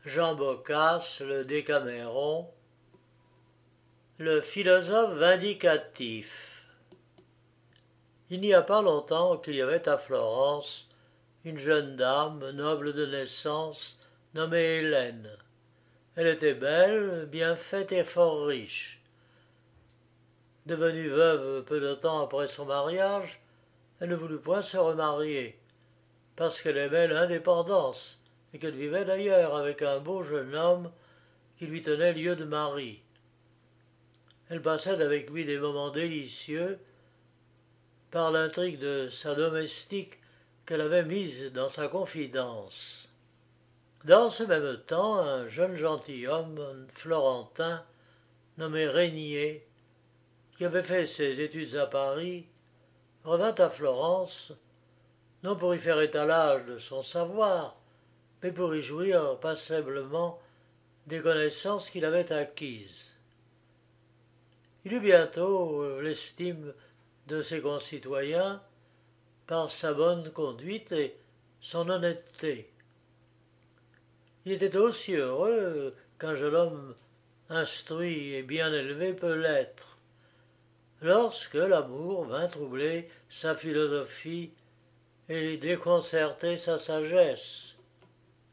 Jean Boccace, le Décaméron, le philosophe vindicatif. Il n'y a pas longtemps qu'il y avait à Florence une jeune dame, noble de naissance, nommée Hélène. Elle était belle, bien faite et fort riche. Devenue veuve peu de temps après son mariage, elle ne voulut point se remarier, parce qu'elle aimait l'indépendance, et qu'elle vivait d'ailleurs avec un beau jeune homme qui lui tenait lieu de mari. Elle passait avec lui des moments délicieux par l'intrigue de sa domestique qu'elle avait mise dans sa confidence. Dans ce même temps, un jeune gentilhomme florentin nommé Régnier, qui avait fait ses études à Paris, revint à Florence, non pour y faire étalage de son savoir, mais pour y jouir passablement des connaissances qu'il avait acquises. Il eut bientôt l'estime de ses concitoyens par sa bonne conduite et son honnêteté. Il était aussi heureux qu'un jeune homme instruit et bien élevé peut l'être, lorsque l'amour vint troubler sa philosophie et déconcerter sa sagesse.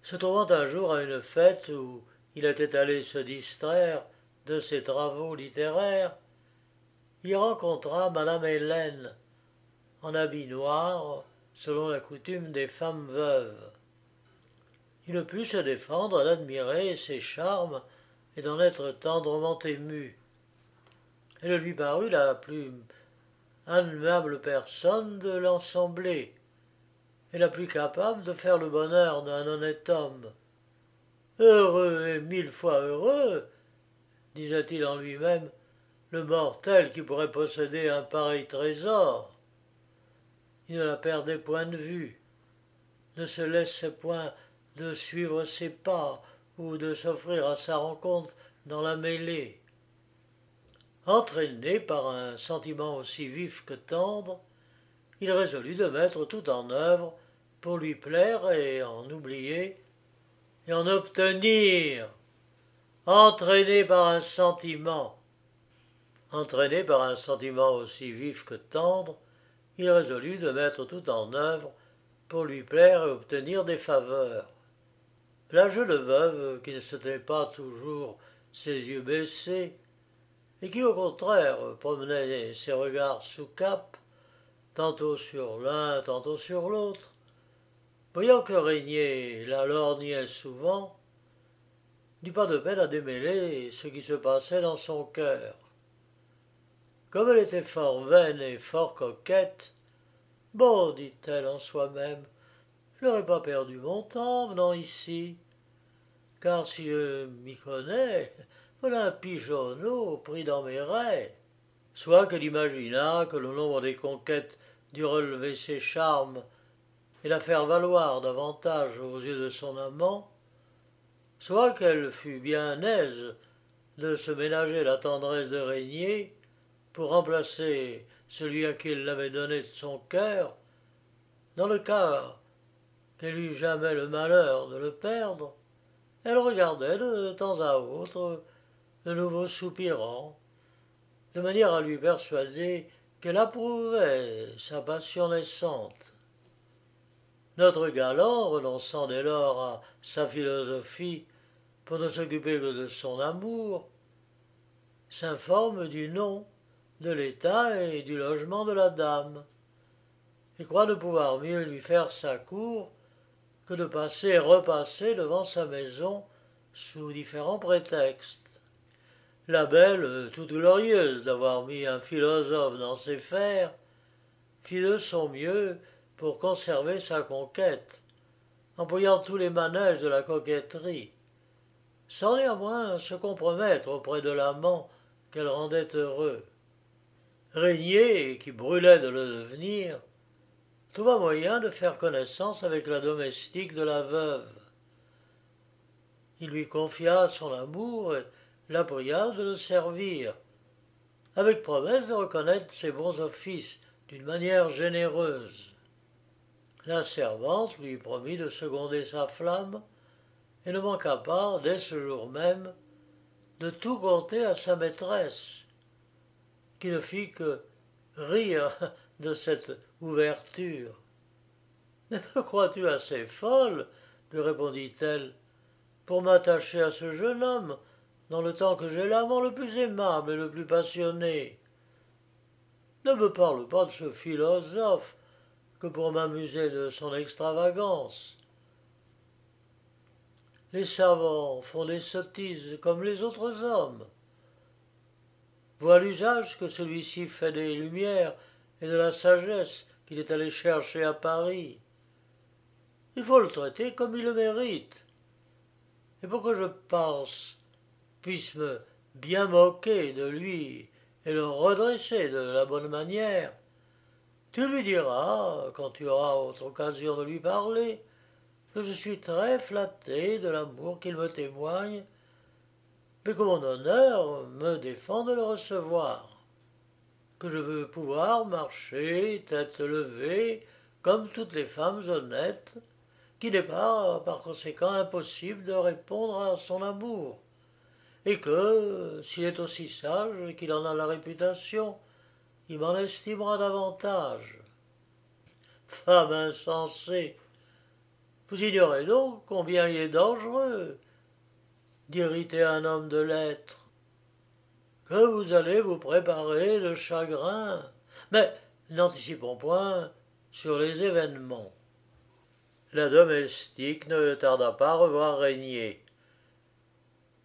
Se trouvant un jour à une fête où il était allé se distraire de ses travaux littéraires, il rencontra madame Hélène, en habit noir, selon la coutume des femmes veuves. Il ne put se défendre d'admirer ses charmes et d'en être tendrement ému. Elle lui parut la plus admirable personne de l'assemblée, et la plus capable de faire le bonheur d'un honnête homme. Heureux et mille fois heureux, disait-il en lui-même, le mortel qui pourrait posséder un pareil trésor. Il ne la perdait point de vue, ne se laissait point de suivre ses pas ou de s'offrir à sa rencontre dans la mêlée. Entraîné par un sentiment aussi vif que tendre, il résolut de mettre tout en œuvre pour lui plaire et en oublier et en obtenir. Entraîné par un sentiment aussi vif que tendre, il résolut de mettre tout en œuvre pour lui plaire et obtenir des faveurs. La jeune veuve, qui ne se tenait pas toujours ses yeux baissés, et qui au contraire promenait ses regards sous cape, tantôt sur l'un, tantôt sur l'autre, voyant que Régnier la lorgnait souvent, n'eut pas de peine à démêler ce qui se passait dans son cœur. Comme elle était fort vaine et fort coquette, « Bon, dit-elle en soi-même, je n'aurais pas perdu mon temps venant ici, car si je m'y connais, voilà un pigeonneau pris dans mes rets. » Soit qu'elle imagina que le nombre des conquêtes dût relever ses charmes et la faire valoir davantage aux yeux de son amant, soit qu'elle fût bien aise de se ménager la tendresse de Régnier pour remplacer celui à qui elle l'avait donné de son cœur, dans le cas qu'elle eût jamais le malheur de le perdre, elle regardait de temps à autre le nouveau soupirant, de manière à lui persuader qu'elle approuvait sa passion naissante. Notre galant, renonçant dès lors à sa philosophie pour ne s'occuper que de son amour, s'informe du nom, de l'état et du logement de la dame, et croit ne pouvoir mieux lui faire sa cour que de passer et repasser devant sa maison sous différents prétextes. La belle, toute glorieuse d'avoir mis un philosophe dans ses fers, fit de son mieux pour conserver sa conquête, employant tous les manèges de la coquetterie, sans néanmoins se compromettre auprès de l'amant qu'elle rendait heureux. Régnier, qui brûlait de le devenir, trouva moyen de faire connaissance avec la domestique de la veuve. Il lui confia son amour et la pria de le servir, avec promesse de reconnaître ses bons offices d'une manière généreuse. La servante lui promit de seconder sa flamme et ne manqua pas, dès ce jour même, de tout conter à sa maîtresse, qui ne fit que rire de cette ouverture. « Mais me crois-tu assez folle, lui répondit-elle, pour m'attacher à ce jeune homme, dans le temps que j'ai l'amant le plus aimable et le plus passionné? Ne me parle pas de ce philosophe que pour m'amuser de son extravagance. Les savants font des sottises comme les autres hommes. Vois l'usage que celui-ci fait des lumières et de la sagesse qu'il est allé chercher à Paris. Il faut le traiter comme il le mérite. Et pour que je puisse me bien moquer de lui et le redresser de la bonne manière, tu lui diras, quand tu auras autre occasion de lui parler, que je suis très flatté de l'amour qu'il me témoigne, mais que mon honneur me défend de le recevoir, que je veux pouvoir marcher tête levée comme toutes les femmes honnêtes, qu'il n'est pas par conséquent impossible de répondre à son amour, et que, s'il est aussi sage qu'il en a la réputation, il m'en estimera davantage. Femme insensée, vous ignorez donc combien il est dangereux d'irriter un homme de lettres, que vous allez vous préparer de chagrin. Mais n'anticipons point sur les événements. La domestique ne tarda pas à revoir Régnier.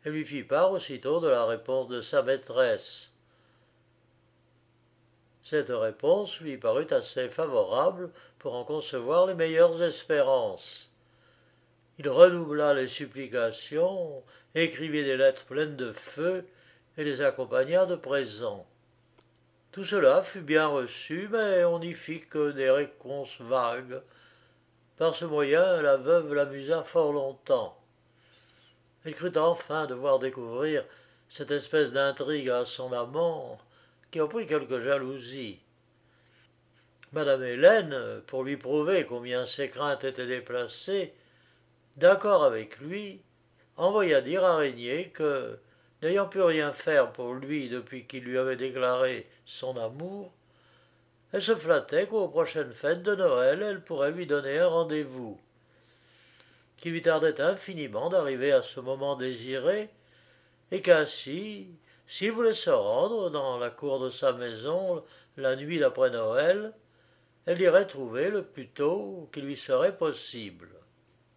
Elle lui fit part aussitôt de la réponse de sa maîtresse. Cette réponse lui parut assez favorable pour en concevoir les meilleures espérances. Il redoubla les supplications, écrivit des lettres pleines de feu et les accompagna de présents. Tout cela fut bien reçu, mais on n'y fit que des réponses vagues. Par ce moyen, la veuve l'amusa fort longtemps. Elle crut enfin devoir découvrir cette espèce d'intrigue à son amant, qui en prit quelque jalousie. Madame Hélène, pour lui prouver combien ses craintes étaient déplacées, d'accord avec lui, envoya dire à Régnier que, n'ayant pu rien faire pour lui depuis qu'il lui avait déclaré son amour, elle se flattait qu'aux prochaines fêtes de Noël, elle pourrait lui donner un rendez-vous, qu'il lui tardait infiniment d'arriver à ce moment désiré, et qu'ainsi, s'il voulait se rendre dans la cour de sa maison la nuit d'après Noël, elle irait trouver le plus tôt qui lui serait possible.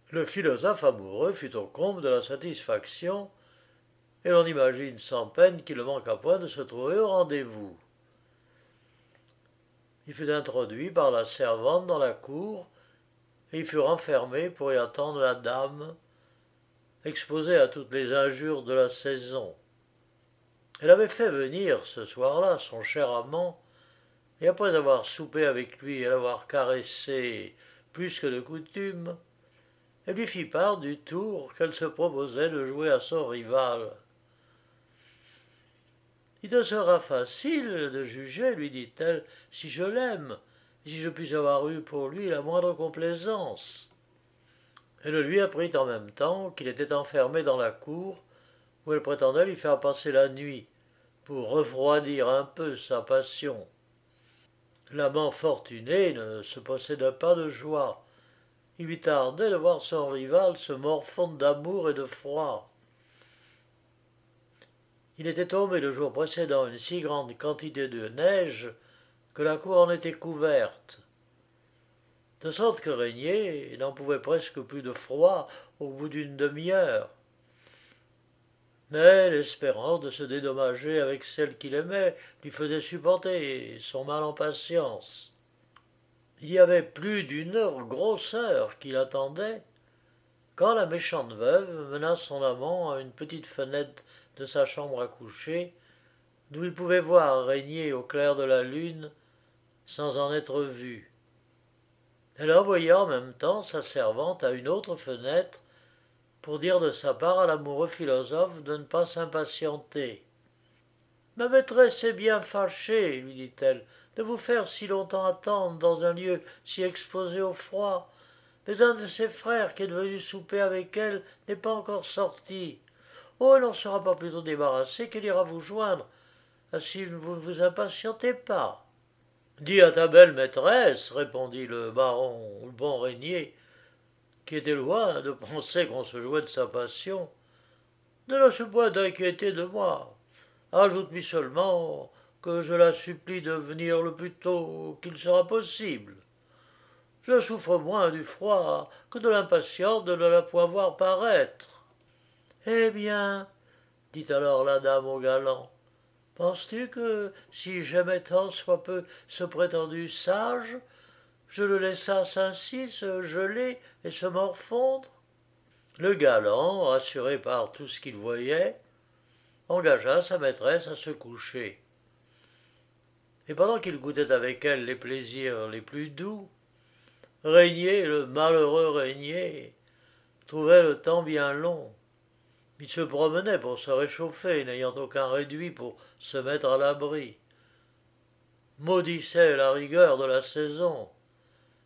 Le philosophe amoureux fut au comble de la satisfaction, et l'on imagine sans peine qu'il ne manqua point de se trouver au rendez-vous. Il fut introduit par la servante dans la cour, et il fut renfermé pour y attendre la dame, exposée à toutes les injures de la saison. Elle avait fait venir ce soir-là son cher amant, et après avoir soupé avec lui et l'avoir caressé plus que de coutume, elle lui fit part du tour qu'elle se proposait de jouer à son rival. « Il te sera facile de juger, lui dit-elle, si je l'aime, si je puis avoir eu pour lui la moindre complaisance. » Elle lui apprit en même temps qu'il était enfermé dans la cour, où elle prétendait lui faire passer la nuit, pour refroidir un peu sa passion. L'amant fortuné ne se possédait pas de joie. Il lui tardait de voir son rival se morfondre d'amour et de froid. Il était tombé le jour précédent une si grande quantité de neige que la cour en était couverte, de sorte que Régnier n'en pouvait presque plus de froid au bout d'une demi-heure. Mais l'espérance de se dédommager avec celle qu'il aimait lui faisait supporter son mal en patience. Il y avait plus d'une grosse heure qu'il attendait, quand la méchante veuve mena son amant à une petite fenêtre de sa chambre à coucher, d'où il pouvait voir Régnier au clair de la lune, sans en être vu. Elle envoya en même temps sa servante à une autre fenêtre pour dire de sa part à l'amoureux philosophe de ne pas s'impatienter. « Ma maîtresse est bien fâchée, lui dit-elle, de vous faire si longtemps attendre dans un lieu si exposé au froid, mais un de ses frères qui est venu souper avec elle n'est pas encore sorti. Oh, elle n'en sera pas plutôt débarrassée qu'elle ira vous joindre, si vous ne vous impatientez pas. Dis à ta belle maîtresse, répondit le baron, le bon Régnier, qui était loin de penser qu'on se jouait de sa passion, ne laisse point d'inquiéter de moi. Ajoute-lui seulement que je la supplie de venir le plus tôt qu'il sera possible. Je souffre moins du froid que de l'impatience de ne la point voir paraître. Eh bien, dit alors la dame au galant, penses-tu que, si j'aimais tant soit peu ce prétendu sage, je le laissasse ainsi se geler et se morfondre? Le galant, rassuré par tout ce qu'il voyait, engagea sa maîtresse à se coucher. Et pendant qu'il goûtait avec elle les plaisirs les plus doux, Régnier, le malheureux Régnier, trouvait le temps bien long. Il se promenait pour se réchauffer, n'ayant aucun réduit pour se mettre à l'abri, maudissait la rigueur de la saison,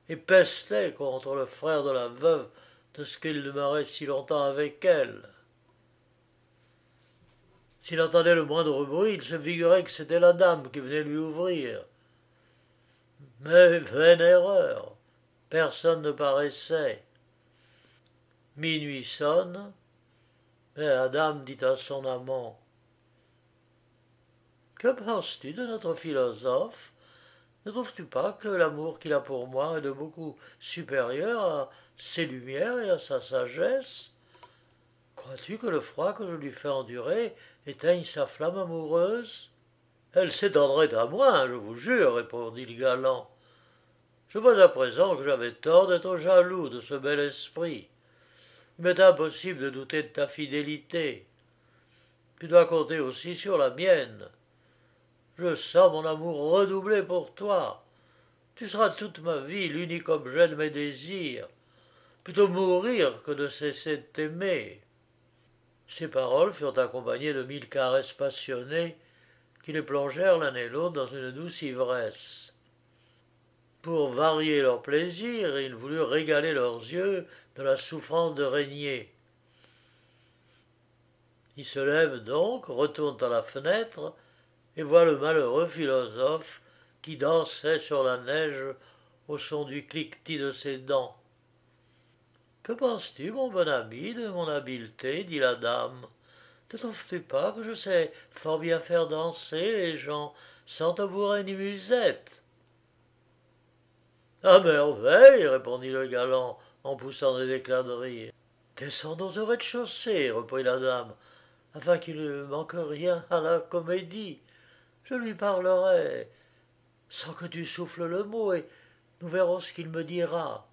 et pestait contre le frère de la veuve de ce qu'il demeurait si longtemps avec elle. S'il entendait le moindre bruit, il se figurait que c'était la dame qui venait lui ouvrir. Mais vaine erreur, personne ne paraissait. Minuit sonne, et la dame dit à son amant, « Que penses-tu de notre philosophe? Ne trouves-tu pas que l'amour qu'il a pour moi est de beaucoup supérieur à ses lumières et à sa sagesse? Crois-tu que le froid que je lui fais endurer éteigne sa flamme amoureuse? » Elle s'étendrait à moi, je vous jure, répondit le galant. Je vois à présent que j'avais tort d'être jaloux de ce bel esprit. Il m'est impossible de douter de ta fidélité. Tu dois compter aussi sur la mienne. Je sens mon amour redoubler pour toi. Tu seras toute ma vie l'unique objet de mes désirs. Plutôt mourir que de cesser de t'aimer. Ces paroles furent accompagnées de 1000 caresses passionnées qui les plongèrent l'un et l'autre dans une douce ivresse. Pour varier leur plaisir, ils voulurent régaler leurs yeux de la souffrance de Régnier. Ils se lèvent donc, retournent à la fenêtre, et voient le malheureux philosophe qui dansait sur la neige au son du cliquetis de ses dents. « Que penses-tu, mon bon ami, de mon habileté? Dit la dame. Ne trouves-tu pas que je sais fort bien faire danser les gens sans tabouret ni musette? » « À merveille, répondit le galant en poussant des éclats de rire. « Descendons au rez-de-chaussée, reprit la dame, afin qu'il ne manque rien à la comédie. Je lui parlerai sans que tu souffles le mot, et nous verrons ce qu'il me dira.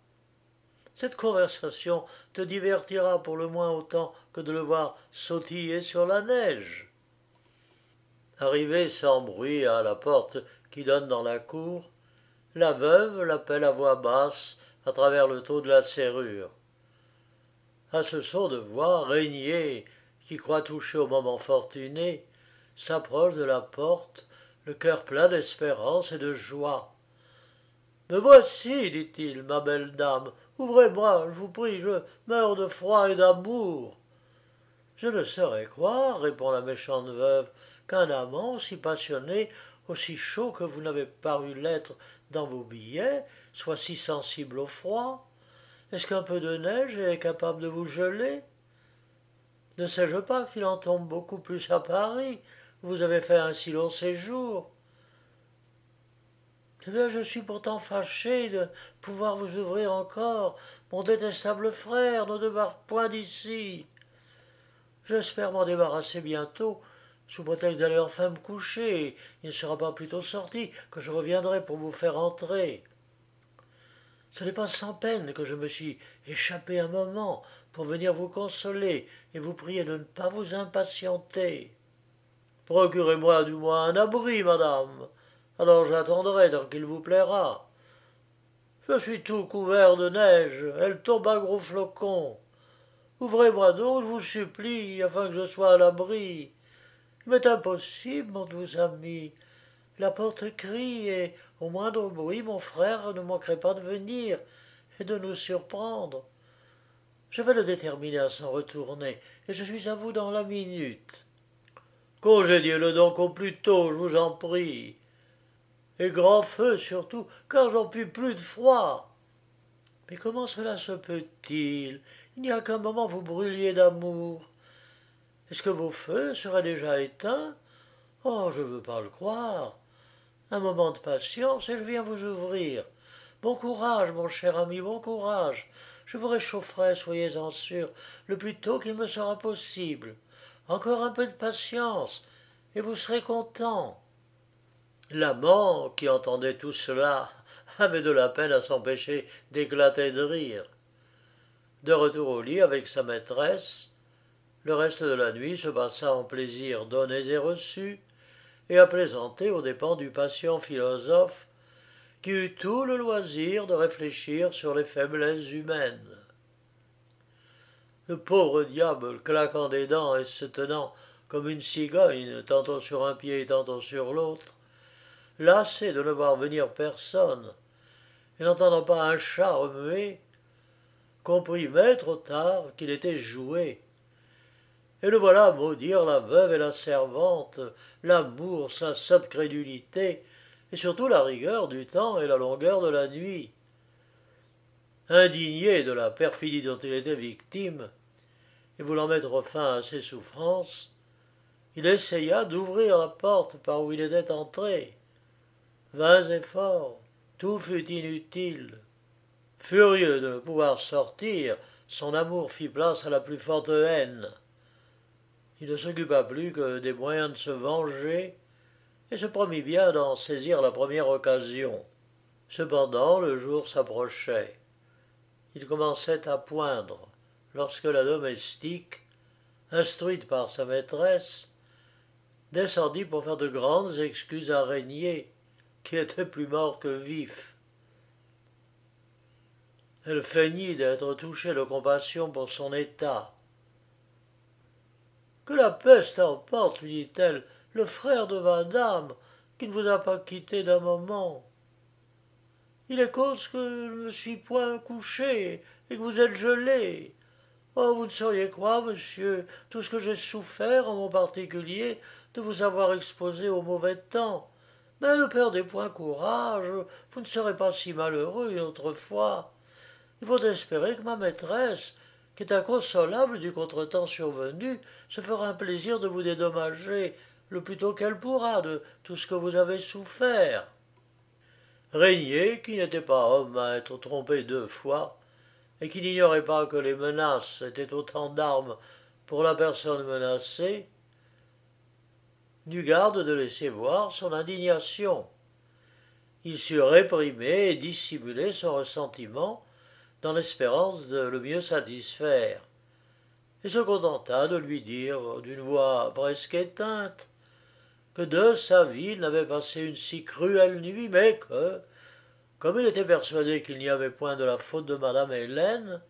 Cette conversation te divertira pour le moins autant que de le voir sautiller sur la neige. » Arrivé sans bruit à la porte qui donne dans la cour, la veuve l'appelle à voix basse à travers le trou de la serrure. À ce son de voix, Régnier, qui croit toucher au moment fortuné, s'approche de la porte, le cœur plein d'espérance et de joie. « Me voici, dit-il, ma belle dame, ouvrez-moi, je vous prie, je meurs de froid et d'amour. » « Je ne saurais croire, répond la méchante veuve, qu'un amant aussi passionné, aussi chaud que vous n'avez paru l'être dans vos billets, soit si sensible au froid. Est-ce qu'un peu de neige est capable de vous geler? Ne sais-je pas qu'il en tombe beaucoup plus à Paris, où vous avez fait un si long séjour? Eh bien, je suis pourtant fâché de pouvoir vous ouvrir encore, mon détestable frère ne demeure point d'ici. J'espère m'en débarrasser bientôt, sous prétexte d'aller enfin me coucher, et il ne sera pas plus tôt sorti que je reviendrai pour vous faire entrer. Ce n'est pas sans peine que je me suis échappé un moment pour venir vous consoler et vous prier de ne pas vous impatienter. Procurez-moi du moins un abri, madame, alors j'attendrai tant qu'il vous plaira. Je suis tout couvert de neige, elle tombe à gros flocons. Ouvrez-moi donc, je vous supplie, afin que je sois à l'abri. Il m'est impossible, mon doux ami. La porte crie, et au moindre bruit, mon frère ne manquerait pas de venir, et de nous surprendre. Je vais le déterminer à s'en retourner, et je suis à vous dans la minute. Congédiez-le donc au plus tôt, je vous en prie. Et grand feu surtout, car j'en puis plus de froid. Mais comment cela se peut-il? Il n'y a qu'un moment vous brûliez d'amour. Est-ce que vos feux seraient déjà éteints? Oh, je ne veux pas le croire. Un moment de patience et je viens vous ouvrir. Bon courage, mon cher ami, bon courage. Je vous réchaufferai, soyez-en sûr, le plus tôt qu'il me sera possible. Encore un peu de patience, et vous serez content. L'amant, qui entendait tout cela, avait de la peine à s'empêcher d'éclater de rire. De retour au lit avec sa maîtresse, le reste de la nuit se passa en plaisirs donnés et reçus, et à plaisanter aux dépens du patient philosophe, qui eut tout le loisir de réfléchir sur les faiblesses humaines. Le pauvre diable, claquant des dents et se tenant comme une cigogne, tantôt sur un pied et tantôt sur l'autre, lassé de ne voir venir personne, et n'entendant pas un chat remuer, comprit mais trop tard qu'il était joué. Et le voilà maudire la veuve et la servante, l'amour, sa sotte crédulité, et surtout la rigueur du temps et la longueur de la nuit. Indigné de la perfidie dont il était victime, et voulant mettre fin à ses souffrances, il essaya d'ouvrir la porte par où il était entré. Vains efforts, tout fut inutile. Furieux de ne pouvoir sortir, son amour fit place à la plus forte haine. Il ne s'occupa plus que des moyens de se venger, et se promit bien d'en saisir la première occasion. Cependant, le jour s'approchait. Il commençait à poindre, lorsque la domestique, instruite par sa maîtresse, descendit pour faire de grandes excuses à Régnier, qui était plus mort que vif. Elle feignit d'être touchée de compassion pour son état. « Que la peste emporte, lui dit-elle, le frère de madame, qui ne vous a pas quitté d'un moment. Il est cause que je ne me suis point couché et que vous êtes gelé. Oh, vous ne sauriez croire, monsieur, tout ce que j'ai souffert en mon particulier de vous avoir exposé au mauvais temps. Mais ne perdez point courage, vous ne serez pas si malheureux une autre fois. Il faut espérer que ma maîtresse, qui est inconsolable du contretemps survenu, se fera un plaisir de vous dédommager le plus tôt qu'elle pourra de tout ce que vous avez souffert. » Régnier, qui n'était pas homme à être trompé 2 fois, et qui n'ignorait pas que les menaces étaient autant d'armes pour la personne menacée, n'eut garde de laisser voir son indignation. Il sut réprimer et dissimuler son ressentiment dans l'espérance de le mieux satisfaire, et se contenta de lui dire d'une voix presque éteinte que de sa vie il n'avait passé une si cruelle nuit, mais que, comme il était persuadé qu'il n'y avait point de la faute de madame Hélène,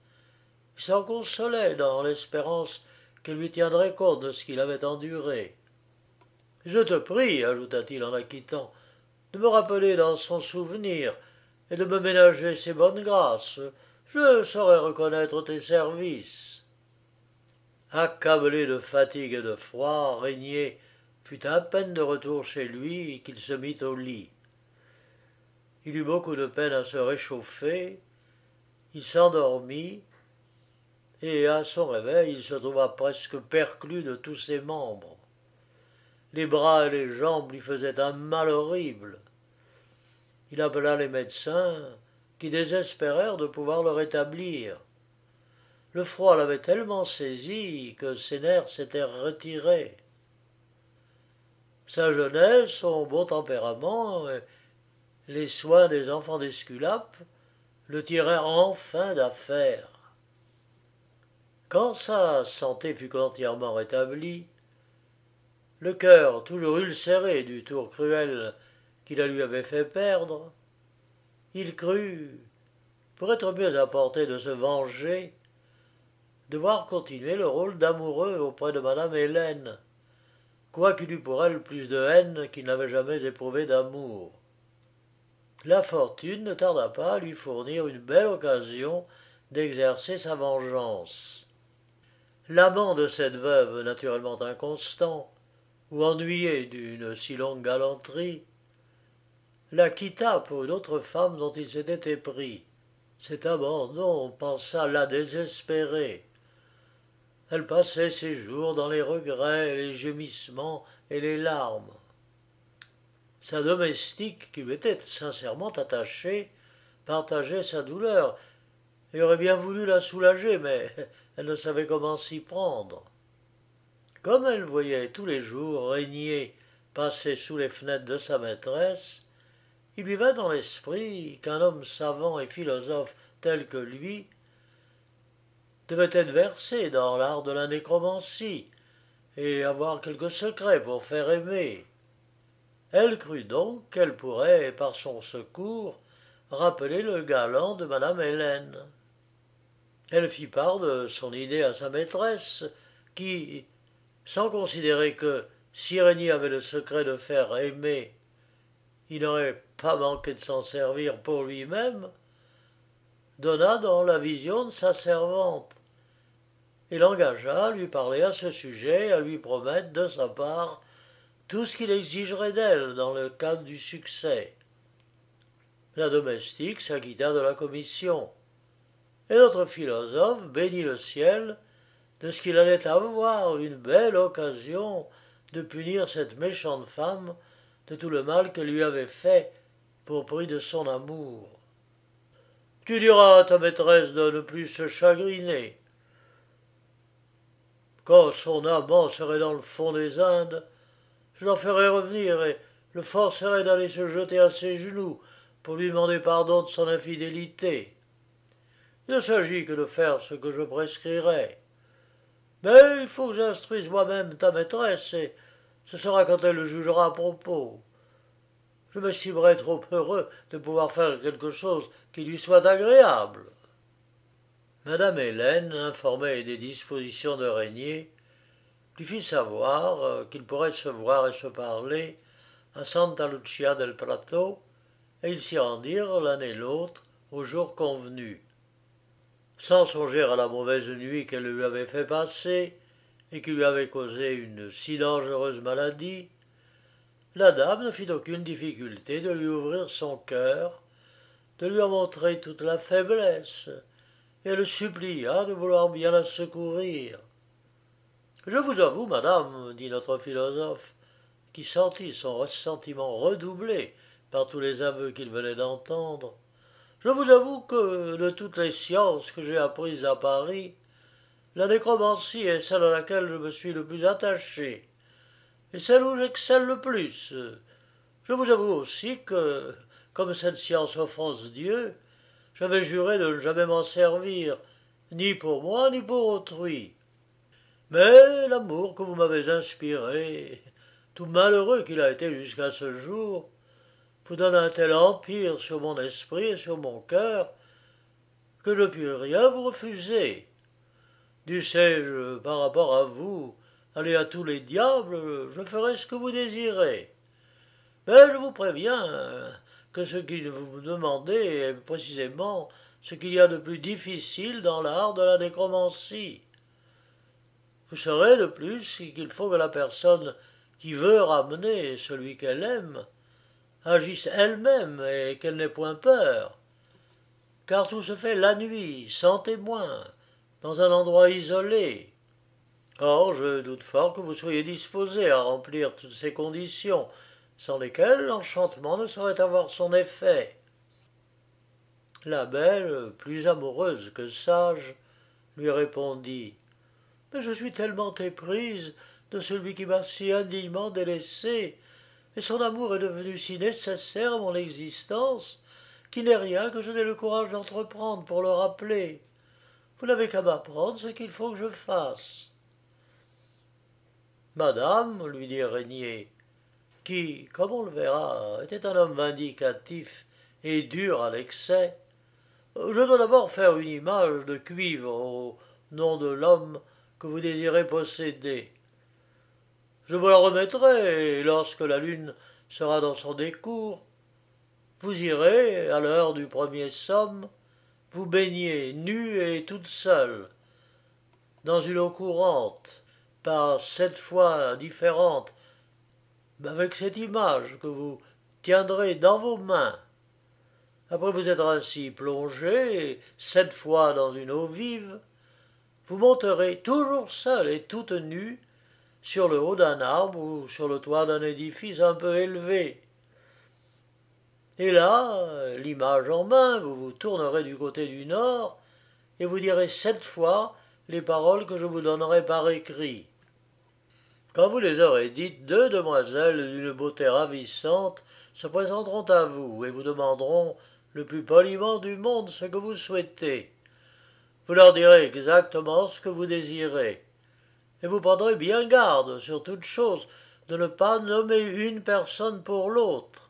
il s'en consolait dans l'espérance qu'elle lui tiendrait compte de ce qu'il avait enduré. « Je te prie, ajouta-t-il en la quittant, de me rappeler dans son souvenir et de me ménager ses bonnes grâces. Je saurai reconnaître tes services. » Accablé de fatigue et de froid, Régnier fut à peine de retour chez lui qu'il se mit au lit. Il eut beaucoup de peine à se réchauffer, il s'endormit, et à son réveil il se trouva presque perclus de tous ses membres. Les bras et les jambes lui faisaient un mal horrible. Il appela les médecins, qui désespérèrent de pouvoir le rétablir. Le froid l'avait tellement saisi que ses nerfs s'étaient retirés. Sa jeunesse, son bon tempérament, les soins des enfants d'Esculape le tirèrent enfin d'affaire. Quand sa santé fut entièrement rétablie, le cœur toujours ulcéré du tour cruel qui la lui avait fait perdre, il crut, pour être mieux à portée de se venger, devoir continuer le rôle d'amoureux auprès de madame Hélène, quoiqu'il eût pour elle plus de haine qu'il n'avait jamais éprouvé d'amour. la fortune ne tarda pas à lui fournir une belle occasion d'exercer sa vengeance. L'amant de cette veuve, naturellement inconstant, ou ennuyé d'une si longue galanterie, la quitta pour une autre femme dont il s'était épris. Cet abandon pensa la désespérer. Elle passait ses jours dans les regrets, les gémissements et les larmes. Sa domestique, qui lui était sincèrement attachée, partageait sa douleur et aurait bien voulu la soulager, mais elle ne savait comment s'y prendre. Comme elle voyait tous les jours Régnier passer sous les fenêtres de sa maîtresse, il lui vint dans l'esprit qu'un homme savant et philosophe tel que lui devait être versé dans l'art de la nécromancie et avoir quelque secret pour faire aimer. Elle crut donc qu'elle pourrait, par son secours, rappeler le galant de madame Hélène. Elle fit part de son idée à sa maîtresse, qui, sans considérer que, si Régnier avait le secret de faire aimer, il n'aurait pas manqué de s'en servir pour lui-même, donna dans la vision de sa servante, et l'engagea à lui parler à ce sujet et à lui promettre de sa part tout ce qu'il exigerait d'elle dans le cadre du succès. La domestique s'acquitta de la commission, et notre philosophe bénit le ciel de ce qu'il allait avoir une belle occasion de punir cette méchante femme de tout le mal qu'elle lui avait fait pour prix de son amour. Tu diras à ta maîtresse de ne plus se chagriner. Quand son amant serait dans le fond des Indes, je l'en ferai revenir et le forcerai d'aller se jeter à ses genoux pour lui demander pardon de son infidélité. Il ne s'agit que de faire ce que je prescrirai. Mais il faut que j'instruise moi-même ta maîtresse, et ce sera quand elle le jugera à propos. Je m'estimerais trop heureux de pouvoir faire quelque chose qui lui soit agréable. Madame Hélène, informée des dispositions de Régnier, lui fit savoir qu'ils pourraient se voir et se parler à Santa Lucia del Prato, et ils s'y rendirent l'un et l'autre au jour convenu. Sans songer à la mauvaise nuit qu'elle lui avait fait passer et qui lui avait causé une si dangereuse maladie, la dame ne fit aucune difficulté de lui ouvrir son cœur, de lui en montrer toute la faiblesse, et elle supplia de vouloir bien la secourir. Je vous avoue, madame, dit notre philosophe, qui sentit son ressentiment redoublé par tous les aveux qu'il venait d'entendre, je vous avoue que de toutes les sciences que j'ai apprises à Paris, la nécromancie est celle à laquelle je me suis le plus attaché, et celle où j'excelle le plus. Je vous avoue aussi que, comme cette science offense Dieu, j'avais juré de ne jamais m'en servir, ni pour moi, ni pour autrui. Mais l'amour que vous m'avez inspiré, tout malheureux qu'il a été jusqu'à ce jour, vous donne un tel empire sur mon esprit et sur mon cœur que je ne puis rien vous refuser. Dussé-je, par rapport à vous, aller à tous les diables, je ferai ce que vous désirez. Mais je vous préviens que ce que vous me demandez est précisément ce qu'il y a de plus difficile dans l'art de la nécromancie. Vous saurez de plus qu'il faut que la personne qui veut ramener celui qu'elle aime agisse elle-même et qu'elle n'ait point peur, car tout se fait la nuit, sans témoin, dans un endroit isolé. Or, je doute fort que vous soyez disposé à remplir toutes ces conditions, sans lesquelles l'enchantement ne saurait avoir son effet. La belle, plus amoureuse que sage, lui répondit « Mais je suis tellement éprise de celui qui m'a si indignement délaissé, et son amour est devenu si nécessaire à mon existence, qu'il n'est rien que je n'ai le courage d'entreprendre pour le rappeler. Vous n'avez qu'à m'apprendre ce qu'il faut que je fasse. » Madame, lui dit Régnier, qui, comme on le verra, était un homme vindicatif et dur à l'excès, je dois d'abord faire une image de cuivre au nom de l'homme que vous désirez posséder. Je vous la remettrai, et lorsque la lune sera dans son décours, Vous irez, à l'heure du premier somme, vous baigner nue et toute seule, dans une eau courante, pas 7 fois différente, mais avec cette image que vous tiendrez dans vos mains. Après vous être ainsi plongé 7 fois dans une eau vive, vous monterez toujours seul et toute nue sur le haut d'un arbre ou sur le toit d'un édifice un peu élevé. Et là, l'image en main, vous vous tournerez du côté du nord et vous direz 7 fois les paroles que je vous donnerai par écrit. Quand vous les aurez dites, 2 demoiselles d'une beauté ravissante se présenteront à vous et vous demanderont le plus poliment du monde ce que vous souhaitez. Vous leur direz exactement ce que vous désirez, et vous prendrez bien garde, sur toute chose, de ne pas nommer une personne pour l'autre.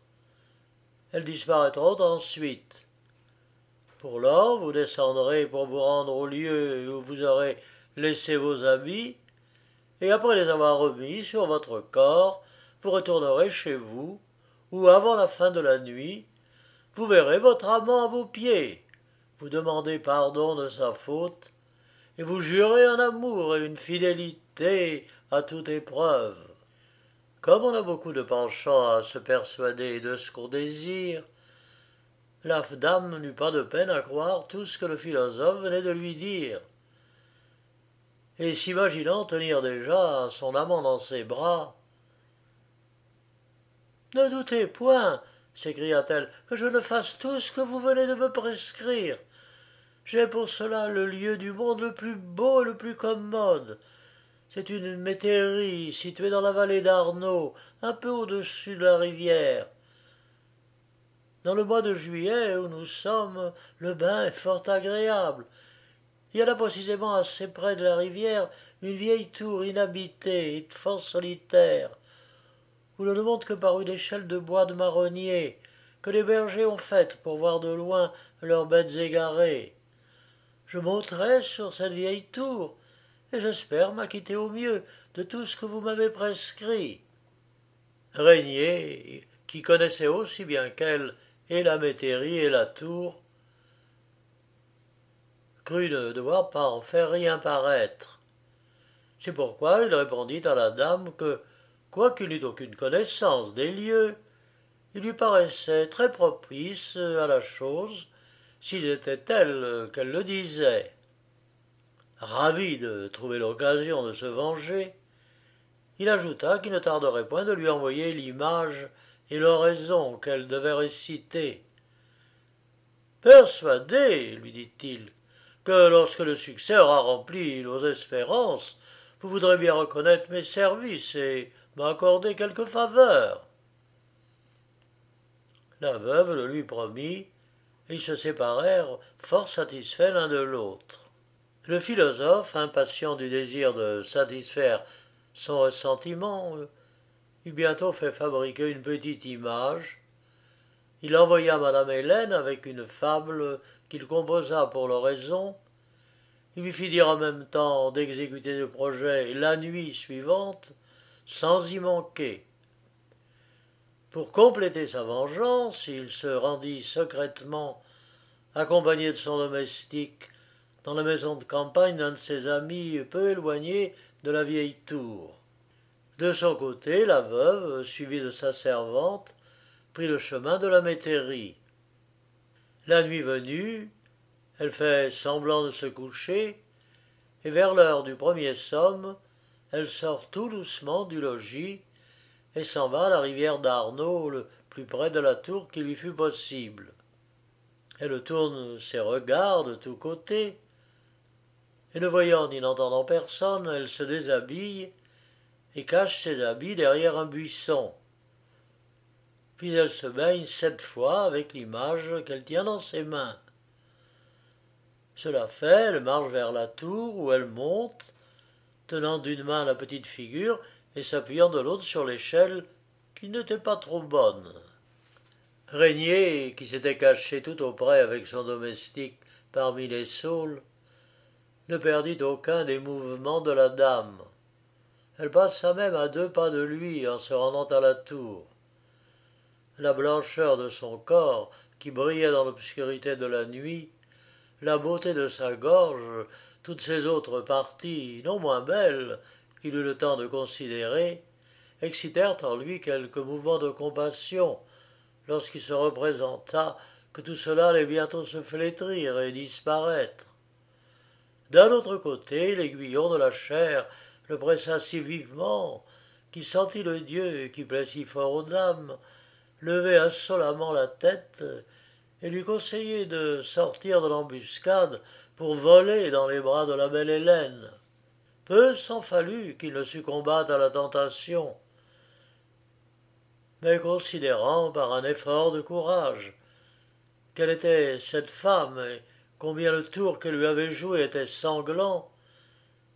Elles disparaîtront ensuite. Pour lors, vous descendrez pour vous rendre au lieu où vous aurez laissé vos habits, et après les avoir remis sur votre corps, vous retournerez chez vous, où, avant la fin de la nuit, vous verrez votre amant à vos pieds, vous demandez pardon de sa faute, et vous jurez un amour et une fidélité à toute épreuve. Comme on a beaucoup de penchant à se persuader de ce qu'on désire, la dame n'eut pas de peine à croire tout ce que le philosophe venait de lui dire. Et s'imaginant tenir déjà son amant dans ses bras, « Ne doutez point, s'écria-t-elle, que je ne fasse tout ce que vous venez de me prescrire. J'ai pour cela le lieu du monde le plus beau et le plus commode. C'est une métairie située dans la vallée d'Arnaud, un peu au-dessus de la rivière. Dans le mois de juillet où nous sommes, le bain est fort agréable. Il y a là précisément assez près de la rivière une vieille tour inhabitée et fort solitaire, où l'on ne monte que par une échelle de bois de marronnier, que les bergers ont faite pour voir de loin leurs bêtes égarées. Je monterai sur cette vieille tour, et j'espère m'acquitter au mieux de tout ce que vous m'avez prescrit. » Régnier, qui connaissait aussi bien qu'elle et la métairie et la tour, crut ne devoir pas en faire rien paraître. C'est pourquoi il répondit à la dame que, quoiqu'il n'eût aucune connaissance des lieux, il lui paraissait très propice à la chose, s'il était tel qu'elle le disait. Ravi de trouver l'occasion de se venger, il ajouta qu'il ne tarderait point de lui envoyer l'image et l'oraison qu'elle devait réciter. « Persuadé, lui dit-il, que lorsque le succès aura rempli nos espérances, vous voudrez bien reconnaître mes services et m'accorder quelque faveur. » La veuve le lui promit, et ils se séparèrent fort satisfaits l'un de l'autre. Le philosophe, impatient du désir de satisfaire son ressentiment, eut bientôt fait fabriquer une petite image. Il envoya madame Hélène avec une fable qu'il composa pour l'oraison. Il lui fit dire en même temps d'exécuter le projet la nuit suivante, sans y manquer. Pour compléter sa vengeance, il se rendit secrètement, accompagné de son domestique, dans la maison de campagne d'un de ses amis peu éloigné de la vieille tour. De son côté, la veuve, suivie de sa servante, prit le chemin de la métairie. La nuit venue, elle fait semblant de se coucher, et vers l'heure du premier somme, elle sort tout doucement du logis et s'en va à la rivière d'Arnaud, le plus près de la tour qui lui fût possible. Elle tourne ses regards de tous côtés, et ne voyant ni n'entendant personne, elle se déshabille et cache ses habits derrière un buisson. Puis elle se baigne 7 fois avec l'image qu'elle tient dans ses mains. Cela fait, elle marche vers la tour où elle monte, tenant d'une main la petite figure et s'appuyant de l'autre sur l'échelle qui n'était pas trop bonne. Régnier, qui s'était caché tout auprès avec son domestique parmi les saules, ne perdit aucun des mouvements de la dame. Elle passa même à 2 pas de lui en se rendant à la tour. la blancheur de son corps qui brillait dans l'obscurité de la nuit, la beauté de sa gorge, toutes ses autres parties, non moins belles, qu'il eut le temps de considérer, excitèrent en lui quelques mouvements de compassion, lorsqu'il se représenta que tout cela allait bientôt se flétrir et disparaître. D'un autre côté, l'aiguillon de la chair le pressa si vivement qu'il sentit le dieu qui plaît si fort aux âmes lever insolemment la tête et lui conseiller de sortir de l'embuscade pour voler dans les bras de la belle Hélène. Peu s'en fallut qu'il ne succombât à la tentation, mais considérant par un effort de courage quelle était cette femme et combien le tour qu'elle lui avait joué était sanglant,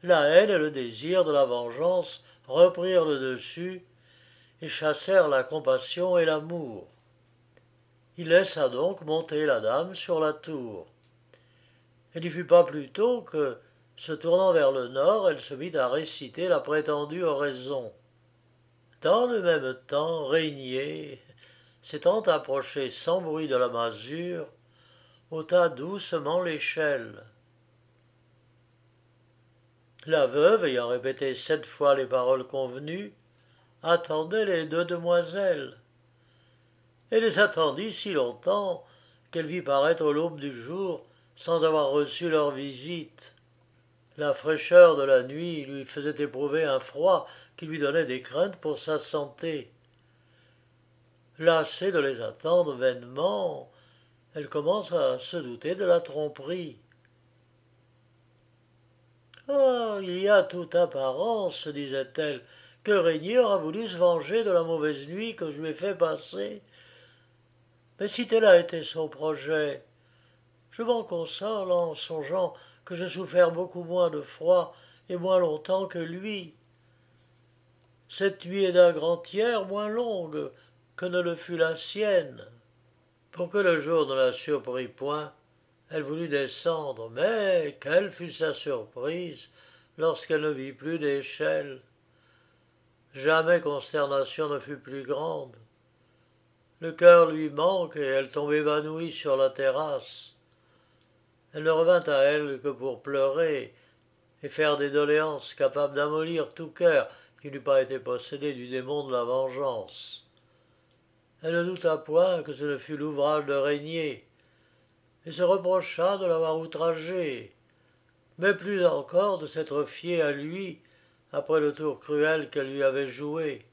la haine et le désir de la vengeance reprirent le dessus et chassèrent la compassion et l'amour. Il laissa donc monter la dame sur la tour. Il n'y fut pas plus tôt que, se tournant vers le nord, elle se mit à réciter la prétendue oraison. Dans le même temps, Régnier, s'étant approché sans bruit de la masure, ôta doucement l'échelle. La veuve, ayant répété 7 fois les paroles convenues, attendait les 2 demoiselles. Elle les attendit si longtemps qu'elle vit paraître l'aube du jour sans avoir reçu leur visite. La fraîcheur de la nuit lui faisait éprouver un froid qui lui donnait des craintes pour sa santé. Lassée de les attendre vainement, elle commence à se douter de la tromperie. « Ah, il y a toute apparence, disait-elle, que Régnier aura voulu se venger de la mauvaise nuit que je lui ai fait passer. Mais si tel a été son projet, je m'en console en songeant que j'ai souffert beaucoup moins de froid et moins longtemps que lui. Cette nuit est d'un grand tiers moins longue que ne le fut la sienne. » Pour que le jour ne la surprît point, elle voulut descendre, mais quelle fut sa surprise lorsqu'elle ne vit plus d'échelle. Jamais consternation ne fut plus grande. Le cœur lui manque et elle tombe évanouie sur la terrasse. Elle ne revint à elle que pour pleurer et faire des doléances capables d'amollir tout cœur qui n'eût pas été possédé du démon de la vengeance. Elle ne douta point que ce ne fût l'ouvrage de Régnier, et se reprocha de l'avoir outragé, mais plus encore de s'être fiée à lui après le tour cruel qu'elle lui avait joué.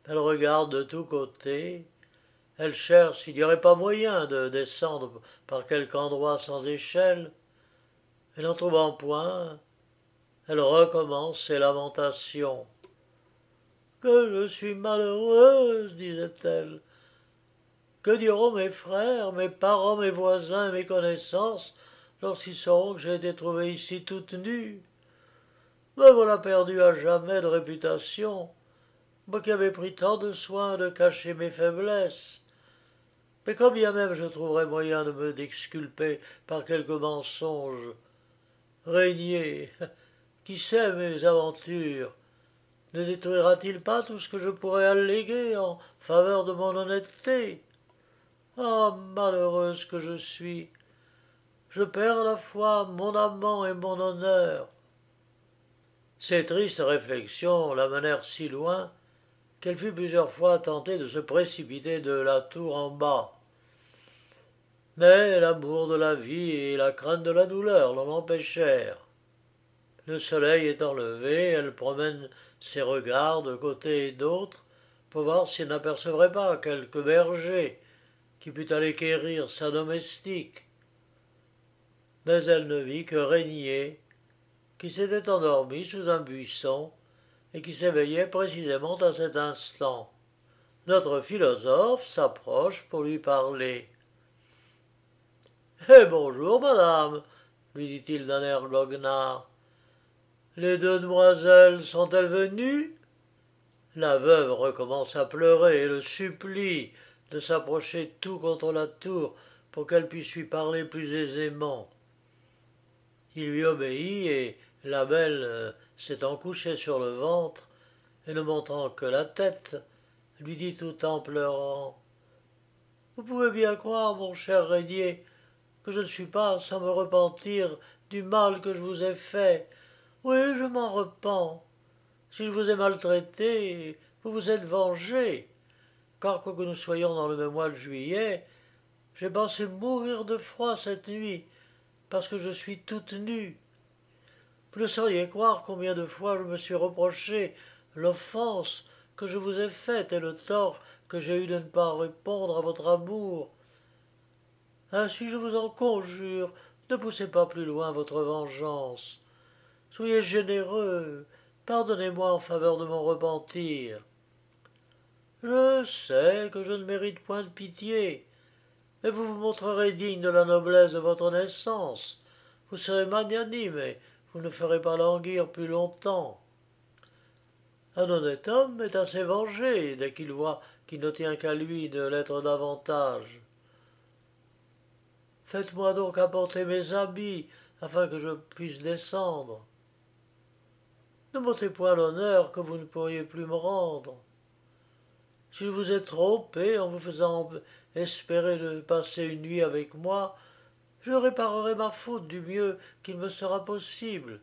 Elle regarde de tous côtés, elle cherche s'il n'y aurait pas moyen de descendre par quelque endroit sans échelle, et n'en trouvant point, elle recommence ses lamentations. « Que je suis malheureuse, disait-elle. Que diront mes frères, mes parents, mes voisins et mes connaissances lorsqu'ils sauront que j'ai été trouvée ici toute nue? Me voilà perdue à jamais de réputation, moi qui avais pris tant de soin de cacher mes faiblesses. Mais quand bien même je trouverais moyen de me d'exculper par quelque mensonge, Régnier, qui sait mes aventures, ne détruira-t-il pas tout ce que je pourrais alléguer en faveur de mon honnêteté? Ah, malheureuse que je suis! Je perds à la fois mon amant et mon honneur. » Ces tristes réflexions la menèrent si loin qu'elle fut plusieurs fois tentée de se précipiter de la tour en bas. Mais l'amour de la vie et la crainte de la douleur l'en empêchèrent. Le soleil étant levé, elle promène ses regards de côté et d'autre pour voir si elle n'apercevrait pas quelque berger qui pût aller quérir sa domestique. Mais elle ne vit que Régnier, qui s'était endormi sous un buisson et qui s'éveillait précisément à cet instant. Notre philosophe s'approche pour lui parler. « Eh bonjour, madame, lui dit-il d'un air goguenard. Les 2 demoiselles sont-elles venues? » La veuve recommence à pleurer et le supplie de s'approcher tout contre la tour pour qu'elle puisse lui parler plus aisément. Il lui obéit et la belle s'étant couchée sur le ventre et ne montrant que la tête, lui dit tout en pleurant. Vous pouvez bien croire, mon cher Régnier, que je ne suis pas sans me repentir du mal que je vous ai fait. Oui, je m'en repens. Si je vous ai maltraité, vous vous êtes vengé, car quoique nous soyons dans le même mois de juillet, j'ai pensé mourir de froid cette nuit, parce que je suis toute nue. Vous ne sauriez croire combien de fois je me suis reproché l'offense que je vous ai faite et le tort que j'ai eu de ne pas répondre à votre amour. Ainsi je vous en conjure, ne poussez pas plus loin votre vengeance. Soyez généreux, pardonnez-moi en faveur de mon repentir. Je sais que je ne mérite point de pitié, mais vous vous montrerez digne de la noblesse de votre naissance. Vous serez magnanime et vous ne ferez pas languir plus longtemps. Un honnête homme est assez vengé dès qu'il voit qu'il ne tient qu'à lui de l'être davantage. Faites-moi donc apporter mes habits, afin que je puisse descendre. Ne m'ôtez point l'honneur que vous ne pourriez plus me rendre. Si je vous ai trompé en vous faisant espérer de passer une nuit avec moi, je réparerai ma faute du mieux qu'il me sera possible.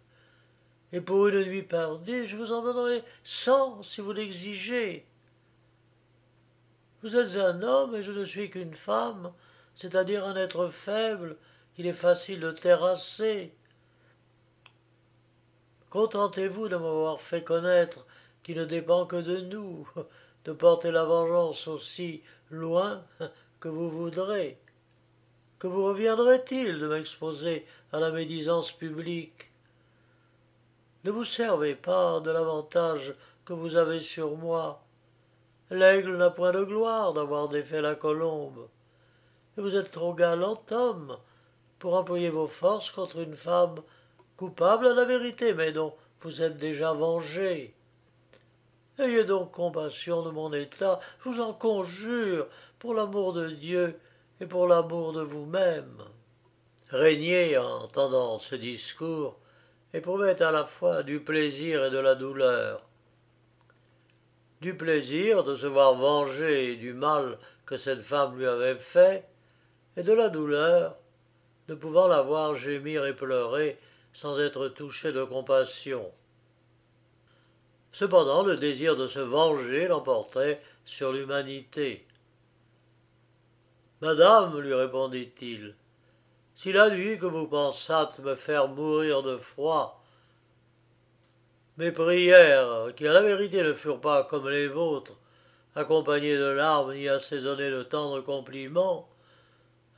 Et pour une nuit perdue, je vous en donnerai 100 si vous l'exigez. Vous êtes un homme et je ne suis qu'une femme, c'est-à-dire un être faible qu'il est facile de terrasser. Contentez-vous de m'avoir fait connaître qu'il ne dépend que de nous, de porter la vengeance aussi loin que vous voudrez. Que vous reviendrait-il de m'exposer à la médisance publique? Ne vous servez pas de l'avantage que vous avez sur moi. L'aigle n'a point de gloire d'avoir défait la colombe. Et vous êtes trop galant homme pour employer vos forces contre une femme coupable à la vérité, mais dont vous êtes déjà vengé. Ayez donc compassion de mon état, je vous en conjure, pour l'amour de Dieu et pour l'amour de vous-même. Régnier, entendant ce discours, éprouvait à la fois du plaisir et de la douleur. Du plaisir de se voir vengé du mal que cette femme lui avait fait, et de la douleur ne pouvant la voir gémir et pleurer sans être touché de compassion. Cependant, le désir de se venger l'emportait sur l'humanité. Madame, lui répondit-il, si la nuit que vous pensâtes me faire mourir de froid, mes prières, qui à la vérité ne furent pas comme les vôtres, accompagnées de larmes ni assaisonnées de tendres compliments,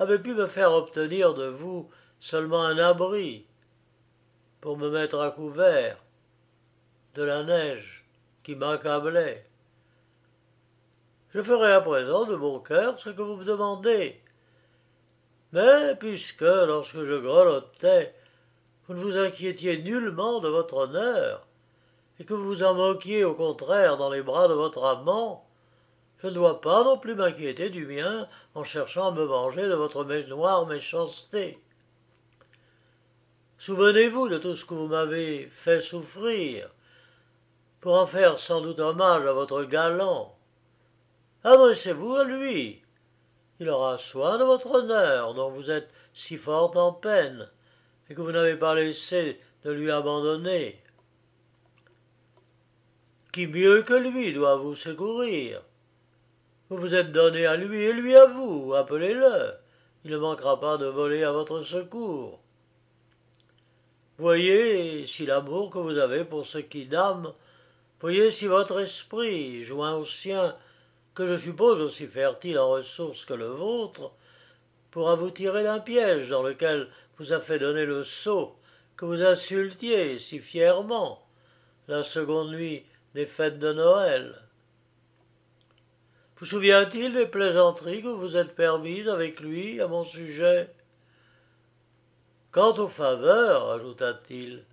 avaient pu me faire obtenir de vous seulement un abri pour me mettre à couvert de la neige qui m'accablait. Je ferai à présent de bon cœur ce que vous me demandez. Mais puisque, lorsque je grelottais, vous ne vous inquiétiez nullement de votre honneur, et que vous vous en moquiez au contraire dans les bras de votre amant, je ne dois pas non plus m'inquiéter du mien en cherchant à me venger de votre noire méchanceté. Souvenez-vous de tout ce que vous m'avez fait souffrir, pour en faire sans doute hommage à votre galant. Adressez-vous à lui. Il aura soin de votre honneur, dont vous êtes si fort en peine, et que vous n'avez pas laissé de lui abandonner. Qui mieux que lui doit vous secourir? Vous vous êtes donné à lui et lui à vous, appelez-le. Il ne manquera pas de voler à votre secours. Voyez si l'amour que vous avez pour ce quidam, voyez si votre esprit, joint au sien, que je suppose aussi fertile en ressources que le vôtre, pourra vous tirer d'un piège dans lequel vous a fait donner le sot que vous insultiez si fièrement la seconde nuit des fêtes de Noël. Vous souvient-il des plaisanteries que vous êtes permises avec lui à mon sujet? Quant aux faveurs, ajouta-t-il,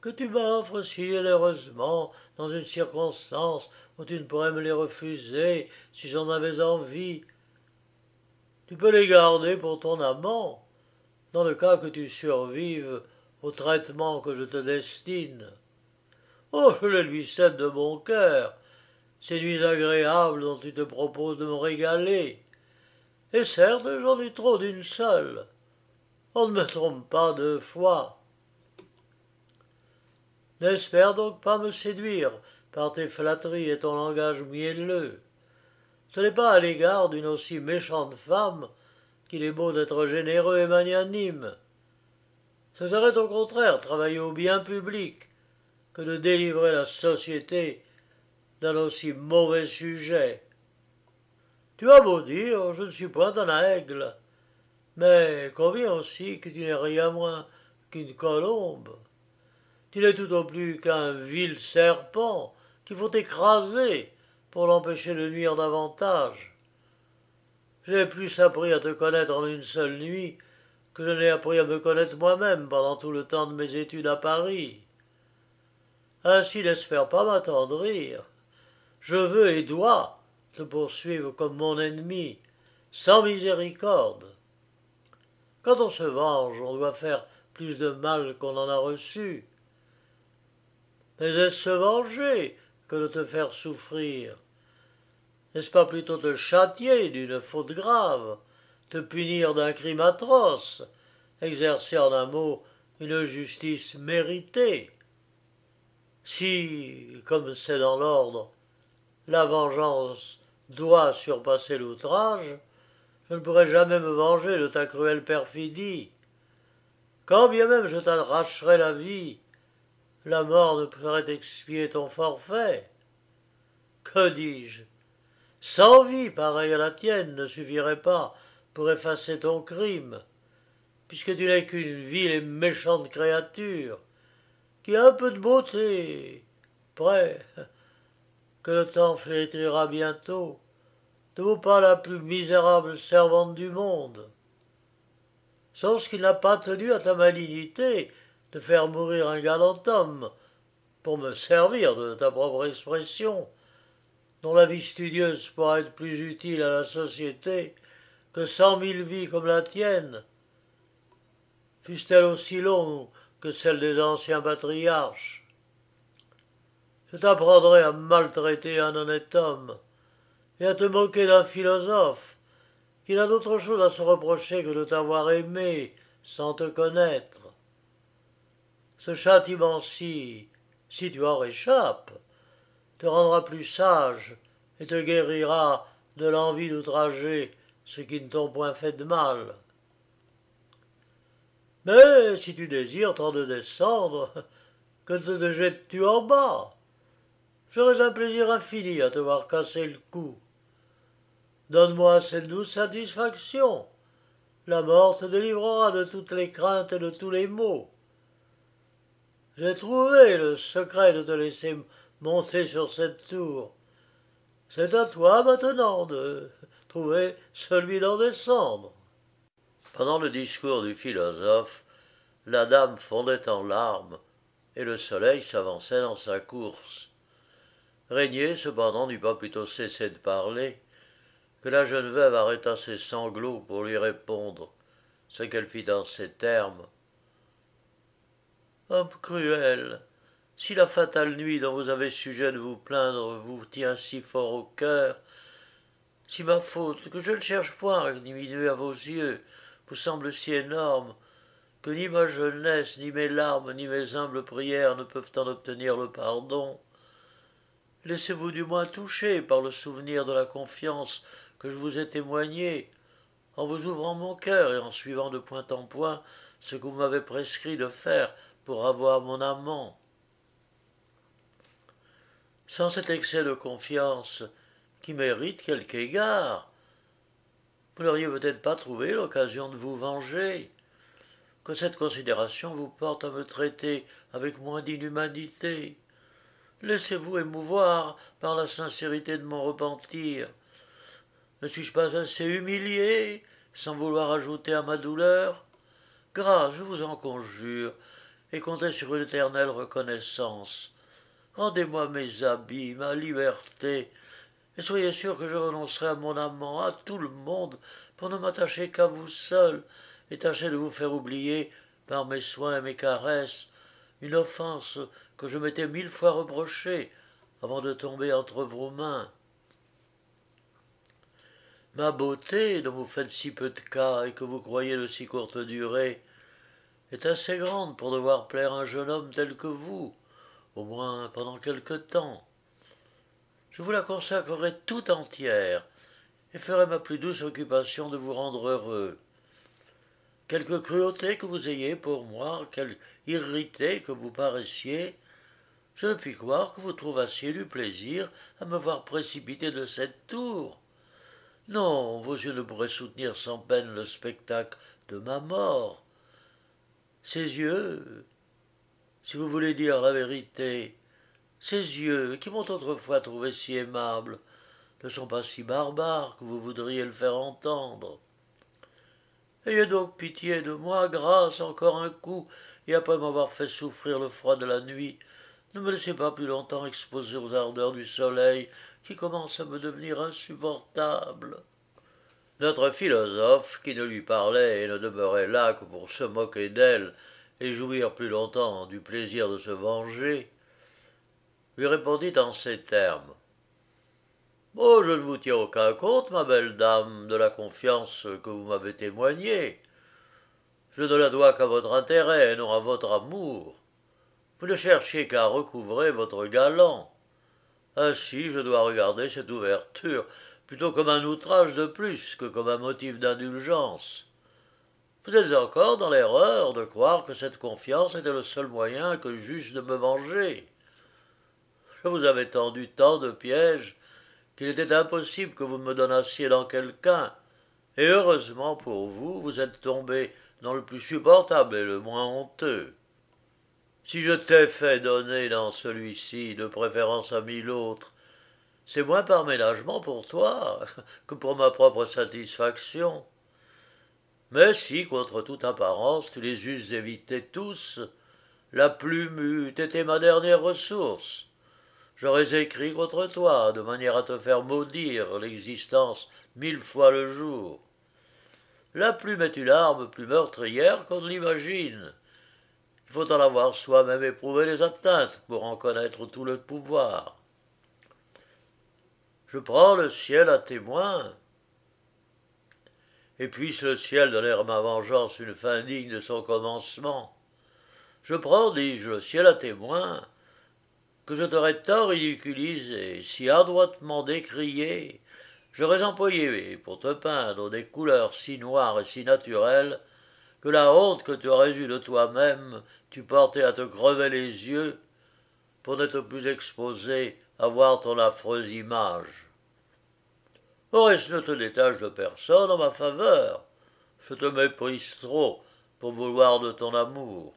que tu m'offres si généreusement dans une circonstance où tu ne pourrais me les refuser si j'en avais envie, tu peux les garder pour ton amant, dans le cas que tu survives au traitement que je te destine. Oh, je les lui cède de bon cœur, ces nuits agréables dont tu te proposes de me régaler. Et certes, j'en ai trop d'une seule. On ne me trompe pas deux fois. N'espère donc pas me séduire par tes flatteries et ton langage mielleux. Ce n'est pas à l'égard d'une aussi méchante femme qu'il est beau d'être généreux et magnanime. Ce serait au contraire travailler au bien public que de délivrer la société d'un aussi mauvais sujet. Tu as beau dire, je ne suis point un aigle, mais conviens aussi que tu n'es rien moins qu'une colombe. Tu n'es tout au plus qu'un vil serpent qu'il faut écraser pour l'empêcher de nuire davantage. J'ai plus appris à te connaître en une seule nuit que je n'ai appris à me connaître moi-même pendant tout le temps de mes études à Paris. Ainsi n'espère pas m'attendrir. Je veux et dois te poursuivre comme mon ennemi, sans miséricorde. Quand on se venge, on doit faire plus de mal qu'on en a reçu. Mais est-ce se venger que de te faire souffrir? N'est-ce pas plutôt te châtier d'une faute grave, te punir d'un crime atroce, exercer en un mot une justice méritée? Si, comme c'est dans l'ordre, la vengeance doit surpasser l'outrage, je ne pourrai jamais me venger de ta cruelle perfidie. Quand bien même je t'arracherais la vie, la mort ne pourrait expier ton forfait. Que dis-je? 100 vies pareilles à la tienne ne suffiraient pas pour effacer ton crime, puisque tu n'es qu'une vile et méchante créature, qui a un peu de beauté, près, que le temps flétrira bientôt, ne vaut pas la plus misérable servante du monde. Songe qu'il n'a pas tenu à ta malignité de faire mourir un galant homme, pour me servir de ta propre expression, dont la vie studieuse pourra être plus utile à la société que 100 000 vies comme la tienne, fussent-elles aussi longues que celles des anciens patriarches. Je t'apprendrai à maltraiter un honnête homme et à te moquer d'un philosophe qui n'a d'autre chose à se reprocher que de t'avoir aimé sans te connaître. Ce châtiment-ci, si tu en réchappes, te rendra plus sage et te guérira de l'envie d'outrager ceux qui ne t'ont point fait de mal. Mais si tu désires tant de descendre, que te jettes-tu en bas? J'aurais un plaisir infini à te voir casser le cou. Donne-moi cette douce satisfaction. La mort te délivrera de toutes les craintes et de tous les maux. J'ai trouvé le secret de te laisser monter sur cette tour. C'est à toi maintenant de trouver celui d'en descendre. Pendant le discours du philosophe, la dame fondait en larmes, et le soleil s'avançait dans sa course. Régnier, cependant, n'eut pas plutôt cessé de parler, que la jeune veuve arrêta ses sanglots pour lui répondre, ce qu'elle fit dans ces termes. Homme cruel, si la fatale nuit dont vous avez sujet de vous plaindre vous tient si fort au cœur, si ma faute, que je ne cherche point à diminuer à vos yeux, vous semble si énorme, que ni ma jeunesse, ni mes larmes, ni mes humbles prières ne peuvent en obtenir le pardon, laissez-vous du moins toucher par le souvenir de la confiance que je vous ai témoignée, en vous ouvrant mon cœur et en suivant de point en point ce que vous m'avez prescrit de faire pour avoir mon amant. Sans cet excès de confiance, qui mérite quelque égard, vous n'auriez peut-être pas trouvé l'occasion de vous venger, que cette considération vous porte à me traiter avec moins d'inhumanité. Laissez-vous émouvoir par la sincérité de mon repentir. Ne suis-je pas assez humilié, sans vouloir ajouter à ma douleur? Grâce, je vous en conjure, et comptez sur une éternelle reconnaissance. Rendez-moi mes habits, ma liberté, et soyez sûr que je renoncerai à mon amant, à tout le monde, pour ne m'attacher qu'à vous seul, et tâcher de vous faire oublier, par mes soins et mes caresses, une offense que je m'étais 1000 fois reprochée, avant de tomber entre vos mains. Ma beauté, dont vous faites si peu de cas et que vous croyez de si courte durée, est assez grande pour devoir plaire à un jeune homme tel que vous, au moins pendant quelque temps. Je vous la consacrerai tout entière et ferai ma plus douce occupation de vous rendre heureux. Quelque cruauté que vous ayez pour moi, quelque irrité que vous paraissiez, je ne puis croire que vous trouvassiez du plaisir à me voir précipité de cette tour. Non, vos yeux ne pourraient soutenir sans peine le spectacle de ma mort. Ces yeux, si vous voulez dire la vérité, ces yeux, qui m'ont autrefois trouvé si aimable, ne sont pas si barbares que vous voudriez le faire entendre. Ayez donc pitié de moi, grâce, encore un coup, et après m'avoir fait souffrir le froid de la nuit, ne me laissez pas plus longtemps exposé aux ardeurs du soleil, qui commence à me devenir insupportable. Notre philosophe, qui ne lui parlait et ne demeurait là que pour se moquer d'elle et jouir plus longtemps du plaisir de se venger, lui répondit en ces termes. Oh, je ne vous tiens aucun compte, ma belle dame, de la confiance que vous m'avez témoignée. Je ne la dois qu'à votre intérêt et non à votre amour. Vous ne cherchiez qu'à recouvrer votre galant. Ainsi, je dois regarder cette ouverture plutôt comme un outrage de plus que comme un motif d'indulgence. Vous êtes encore dans l'erreur de croire que cette confiance était le seul moyen que j'eusse de me venger. Je vous avais tendu tant de pièges qu'il était impossible que vous me donnassiez dans quelqu'un, et heureusement pour vous, vous êtes tombé dans le plus supportable et le moins honteux. Si je t'ai fait donner dans celui-ci de préférence à mille autres, c'est moins par ménagement pour toi que pour ma propre satisfaction. Mais si, contre toute apparence, tu les eusses évités tous, la plume eût été ma dernière ressource. J'aurais écrit contre toi, de manière à te faire maudire l'existence 1000 fois le jour. La plume est une arme plus meurtrière qu'on ne l'imagine. Il faut en avoir soi-même éprouvé les atteintes pour en connaître tout le pouvoir. Je prends le ciel à témoin, et puisse le ciel donner à ma vengeance une fin digne de son commencement. Je prends, dis-je, le ciel à témoin, que je t'aurais tant ridiculisé, si adroitement décrié, j'aurais employé pour te peindre des couleurs si noires et si naturelles, que la honte que tu aurais eue de toi-même t'eût porté à te crever les yeux, pour n'être plus exposé à voir ton affreuse image. Horace ne te détache de personne en ma faveur. Je te méprise trop pour vouloir de ton amour.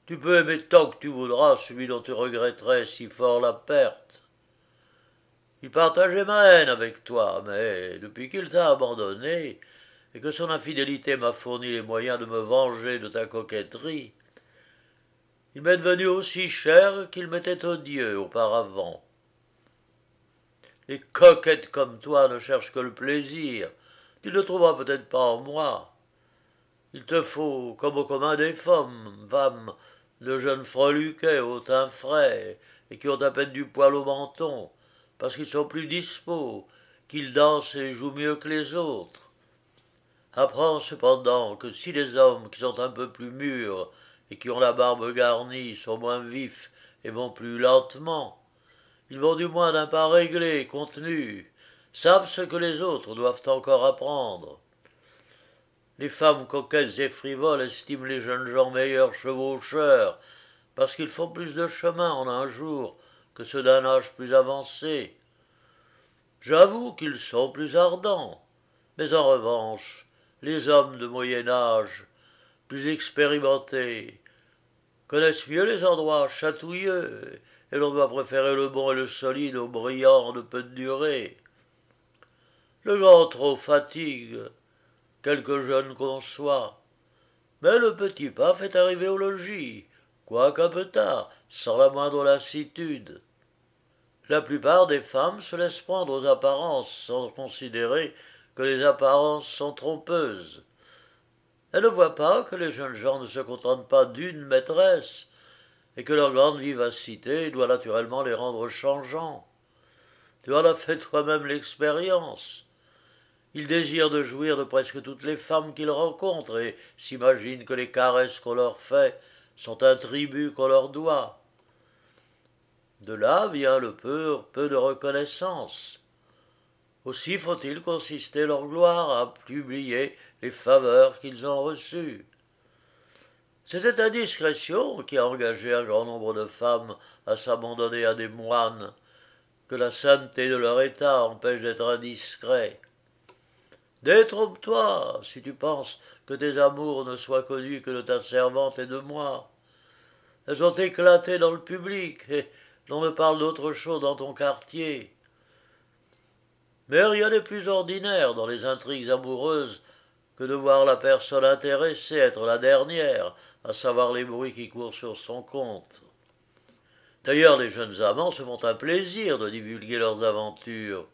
Tu peux aimer tant que tu voudras celui dont tu regretterais si fort la perte. Il partageait ma haine avec toi, mais depuis qu'il t'a abandonné, et que son infidélité m'a fourni les moyens de me venger de ta coquetterie, il m'est devenu aussi cher qu'il m'était odieux auparavant. Les coquettes comme toi ne cherchent que le plaisir. Tu ne le trouveras peut-être pas en moi. Il te faut, comme au commun des femmes, de jeunes freluquets au teint frais, et qui ont à peine du poil au menton, parce qu'ils sont plus dispos, qu'ils dansent et jouent mieux que les autres. Apprends cependant que si les hommes qui sont un peu plus mûrs et qui ont la barbe garnie sont moins vifs et vont plus lentement, ils vont du moins d'un pas réglé, contenu, savent ce que les autres doivent encore apprendre. Les femmes coquettes et frivoles estiment les jeunes gens meilleurs chevaucheurs, parce qu'ils font plus de chemin en un jour que ceux d'un âge plus avancé. J'avoue qu'ils sont plus ardents, mais en revanche, les hommes de moyen âge, plus expérimentés, connaissent mieux les endroits chatouilleux, et l'on doit préférer le bon et le solide au brillant de peu de durée. Le grand trop fatigue, quelque jeune qu'on soit, mais le petit pas fait arriver au logis, quoique un peu tard, sans la moindre lassitude. La plupart des femmes se laissent prendre aux apparences sans considérer que les apparences sont trompeuses. Elles ne voient pas que les jeunes gens ne se contentent pas d'une maîtresse, et que leur grande vivacité doit naturellement les rendre changeants. Tu en as fait toi-même l'expérience. Ils désirent de jouir de presque toutes les femmes qu'ils rencontrent et s'imaginent que les caresses qu'on leur fait sont un tribut qu'on leur doit. De là vient le peu de reconnaissance. Aussi faut-il consister leur gloire à publier les faveurs qu'ils ont reçues. C'est cette indiscrétion qui a engagé un grand nombre de femmes à s'abandonner à des moines, que la sainteté de leur état empêche d'être indiscrets. Détrompe-toi, si tu penses que tes amours ne soient connus que de ta servante et de moi. Elles ont éclaté dans le public, et l'on ne parle d'autre chose dans ton quartier. Mais rien n'est plus ordinaire dans les intrigues amoureuses que de voir la personne intéressée être la dernière à savoir les bruits qui courent sur son compte. D'ailleurs, les jeunes amants se font un plaisir de divulguer leurs aventures,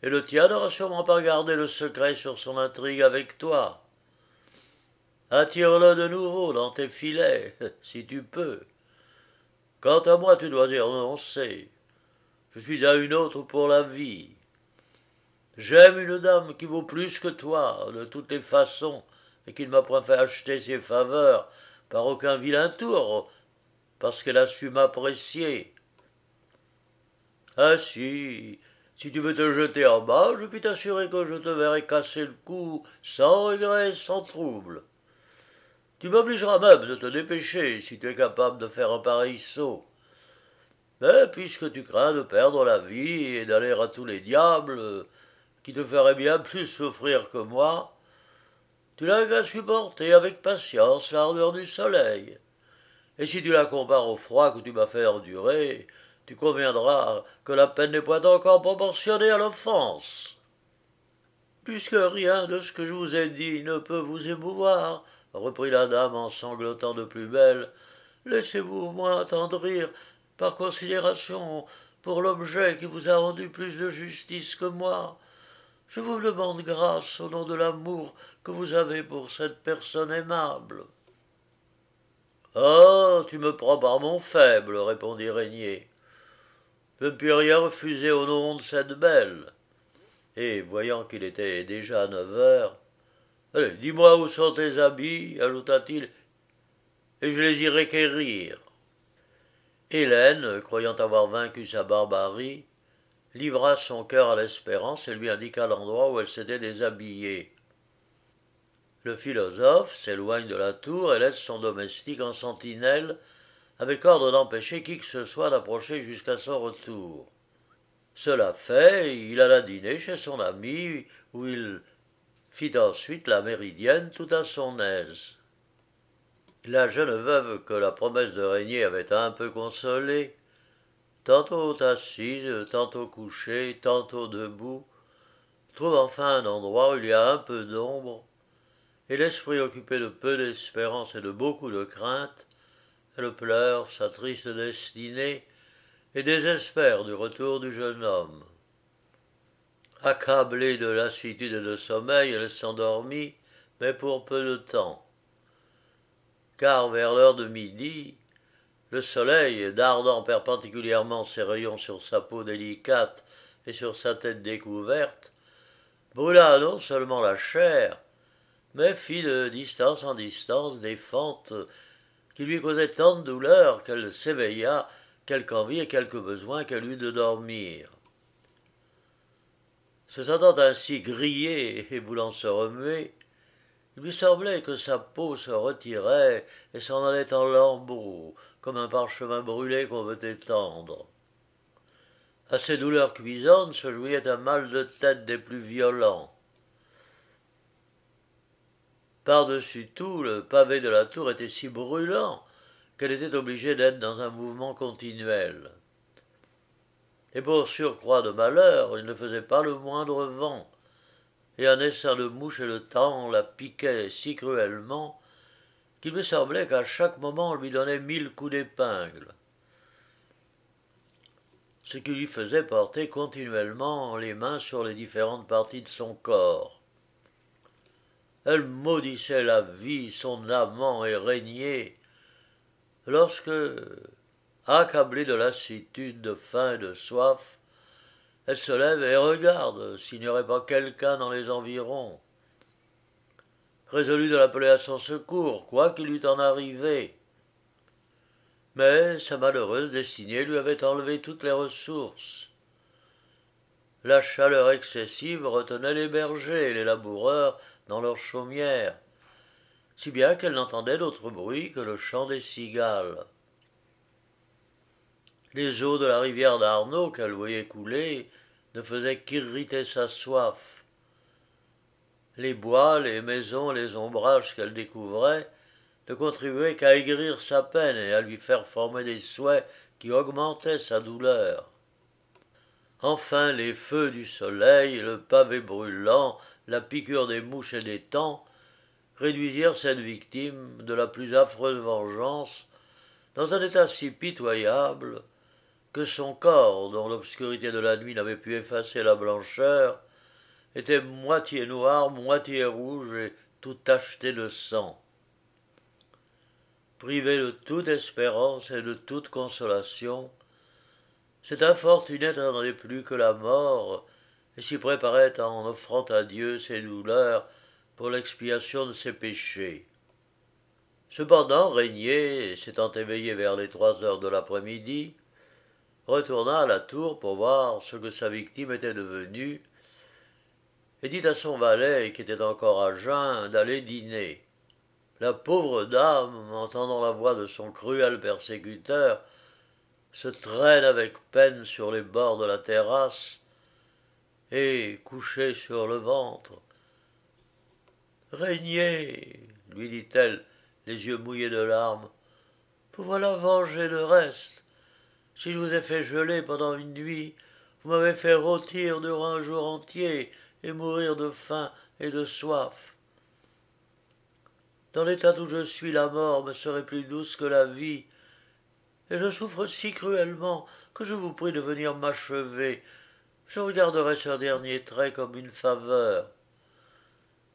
et le tien n'aura sûrement pas gardé le secret sur son intrigue avec toi. Attire-le de nouveau dans tes filets, si tu peux. Quant à moi, tu dois y renoncer. Je suis à une autre pour la vie. J'aime une dame qui vaut plus que toi, de toutes les façons, et qui ne m'a point fait acheter ses faveurs par aucun vilain tour, parce qu'elle a su m'apprécier. Ainsi, si tu veux te jeter en bas, je puis t'assurer que je te verrai casser le cou sans regret et sans trouble. Tu m'obligeras même de te dépêcher si tu es capable de faire un pareil saut. Mais puisque tu crains de perdre la vie et d'aller à tous les diables, qui te ferait bien plus souffrir que moi, tu n'as qu'à supporter avec patience l'ardeur du soleil. Et si tu la compares au froid que tu m'as fait endurer, tu conviendras que la peine n'est point encore proportionnée à l'offense. Puisque rien de ce que je vous ai dit ne peut vous émouvoir, reprit la dame en sanglotant de plus belle, laissez-vous au moins attendrir, par considération pour l'objet qui vous a rendu plus de justice que moi. Je vous demande grâce au nom de l'amour que vous avez pour cette personne aimable. Ah, tu me prends par mon faible, répondit Régnier. Je ne puis rien refuser au nom de cette belle. Et, voyant qu'il était déjà 9 heures, allez, dis-moi où sont tes habits, ajouta-t-il, et je les irai quérir. Hélène, croyant avoir vaincu sa barbarie, livra son cœur à l'espérance et lui indiqua l'endroit où elle s'était déshabillée. Le philosophe s'éloigne de la tour et laisse son domestique en sentinelle, avec ordre d'empêcher qui que ce soit d'approcher jusqu'à son retour. Cela fait, il alla dîner chez son ami, où il fit ensuite la méridienne tout à son aise. La jeune veuve que la promesse de Régnier avait un peu consolée, tantôt assise, tantôt couchée, tantôt debout, trouve enfin un endroit où il y a un peu d'ombre, et l'esprit occupé de peu d'espérance et de beaucoup de crainte, elle pleure sa triste destinée et désespère du retour du jeune homme. Accablée de lassitude et de sommeil, elle s'endormit, mais pour peu de temps. Car vers l'heure de midi, le soleil, dardant perpendiculairement ses rayons sur sa peau délicate et sur sa tête découverte, brûla non seulement la chair, mais fit de distance en distance des fentes qui lui causaient tant de douleur qu'elle s'éveilla, quelque envie et quelque besoin qu'elle eut de dormir. Se sentant ainsi grillée et voulant se remuer, il lui semblait que sa peau se retirait et s'en allait en lambeaux, comme un parchemin brûlé qu'on veut étendre. À ces douleurs cuisantes se joignait un mal de tête des plus violents. Par-dessus tout, le pavé de la tour était si brûlant qu'elle était obligée d'être dans un mouvement continuel. Et pour surcroît de malheur, il ne faisait pas le moindre vent, et un essaim de mouches et le temps la piquait si cruellement qu'il me semblait qu'à chaque moment on lui donnait 1000 coups d'épingle, ce qui lui faisait porter continuellement les mains sur les différentes parties de son corps. Elle maudissait la vie, son amant et Régnier, lorsque, accablée de lassitude, de faim et de soif, elle se lève et regarde s'il n'y aurait pas quelqu'un dans les environs. Résolue de l'appeler à son secours, quoi qu'il eût en arrivé. Mais sa malheureuse destinée lui avait enlevé toutes les ressources. La chaleur excessive retenait les bergers et les laboureurs dans leurs chaumières, si bien qu'elle n'entendait d'autre bruit que le chant des cigales. Les eaux de la rivière d'Arnaud qu'elle voyait couler ne faisaient qu'irriter sa soif. Les bois, les maisons, les ombrages qu'elle découvrait ne contribuaient qu'à aigrir sa peine et à lui faire former des souhaits qui augmentaient sa douleur. Enfin, les feux du soleil, le pavé brûlant, la piqûre des mouches et des taons réduisirent cette victime de la plus affreuse vengeance dans un état si pitoyable que son corps, dont l'obscurité de la nuit n'avait pu effacer la blancheur, était moitié noir, moitié rouge et tout tacheté de sang. Privé de toute espérance et de toute consolation, cet infortuné n'attendait plus que la mort et s'y préparait en offrant à Dieu ses douleurs pour l'expiation de ses péchés. Cependant, Régnier, s'étant éveillé vers les 3 heures de l'après-midi, retourna à la tour pour voir ce que sa victime était devenue et dit à son valet, qui était encore à jeun, d'aller dîner. La pauvre dame, entendant la voix de son cruel persécuteur, se traîne avec peine sur les bords de la terrasse et, couchée sur le ventre, « Régnier, lui dit-elle, les yeux mouillés de larmes, vous voilà vengé de reste. Si je vous ai fait geler pendant une nuit, vous m'avez fait rôtir durant un jour entier et mourir de faim et de soif. Dans l'état où je suis, la mort me serait plus douce que la vie, et je souffre si cruellement que je vous prie de venir m'achever. Je regarderai ce dernier trait comme une faveur.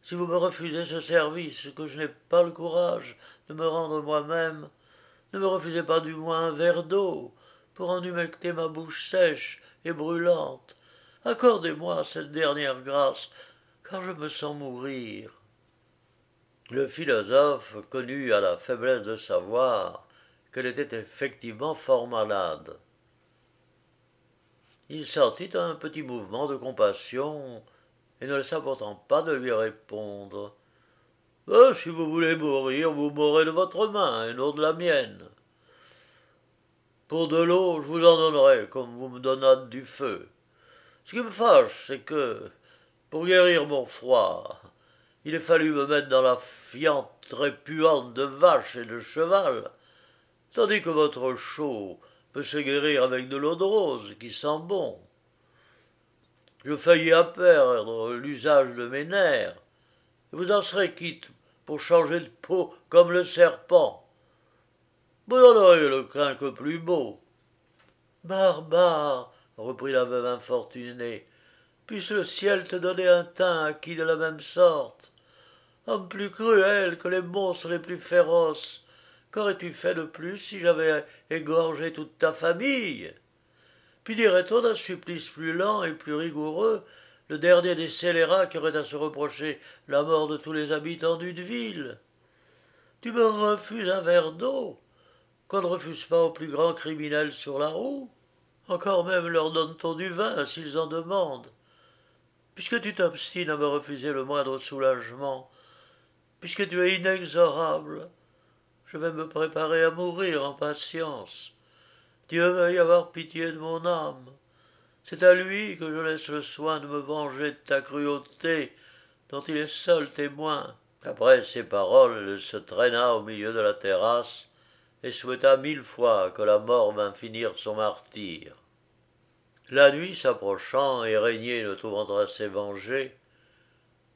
Si vous me refusez ce service, que je n'ai pas le courage de me rendre moi-même, ne me refusez pas du moins un verre d'eau pour en humecter ma bouche sèche et brûlante. Accordez-moi cette dernière grâce, car je me sens mourir. » Le philosophe connut à la faiblesse de savoir qu'elle était effectivement fort malade. Il sentit un petit mouvement de compassion et ne laissa pourtant pas de lui répondre. « Si vous voulez mourir, vous mourrez de votre main et non de la mienne. Pour de l'eau, je vous en donnerai comme vous me donnâtes du feu. Ce qui me fâche, c'est que, pour guérir mon froid, il a fallu me mettre dans la fiente très puante de vache et de cheval, tandis que votre chaud peut se guérir avec de l'eau de rose qui sent bon. Je faillis à perdre l'usage de mes nerfs, et vous en serez quitte pour changer de peau comme le serpent. Vous en aurez le crinque plus beau. » « Barbare, reprit la veuve infortunée, puisse le ciel te donner un teint acquis de la même sorte. Homme plus cruel que les monstres les plus féroces, qu'aurais-tu fait de plus si j'avais égorgé toute ta famille? Puis dirait-on d'un supplice plus lent et plus rigoureux, le dernier des scélérats qui aurait à se reprocher la mort de tous les habitants d'une ville? Tu me refuses un verre d'eau, qu'on ne refuse pas aux plus grands criminels sur la roue. Encore même leur donne-t-on du vin s'ils en demandent. Puisque tu t'obstines à me refuser le moindre soulagement, puisque tu es inexorable, je vais me préparer à mourir en patience. Dieu veuille avoir pitié de mon âme. C'est à lui que je laisse le soin de me venger de ta cruauté, dont il est seul témoin. » Après ces paroles, elle se traîna au milieu de la terrasse et souhaita 1000 fois que la mort vînt finir son martyre. La nuit s'approchant et Régnier ne trouvant assez vengé,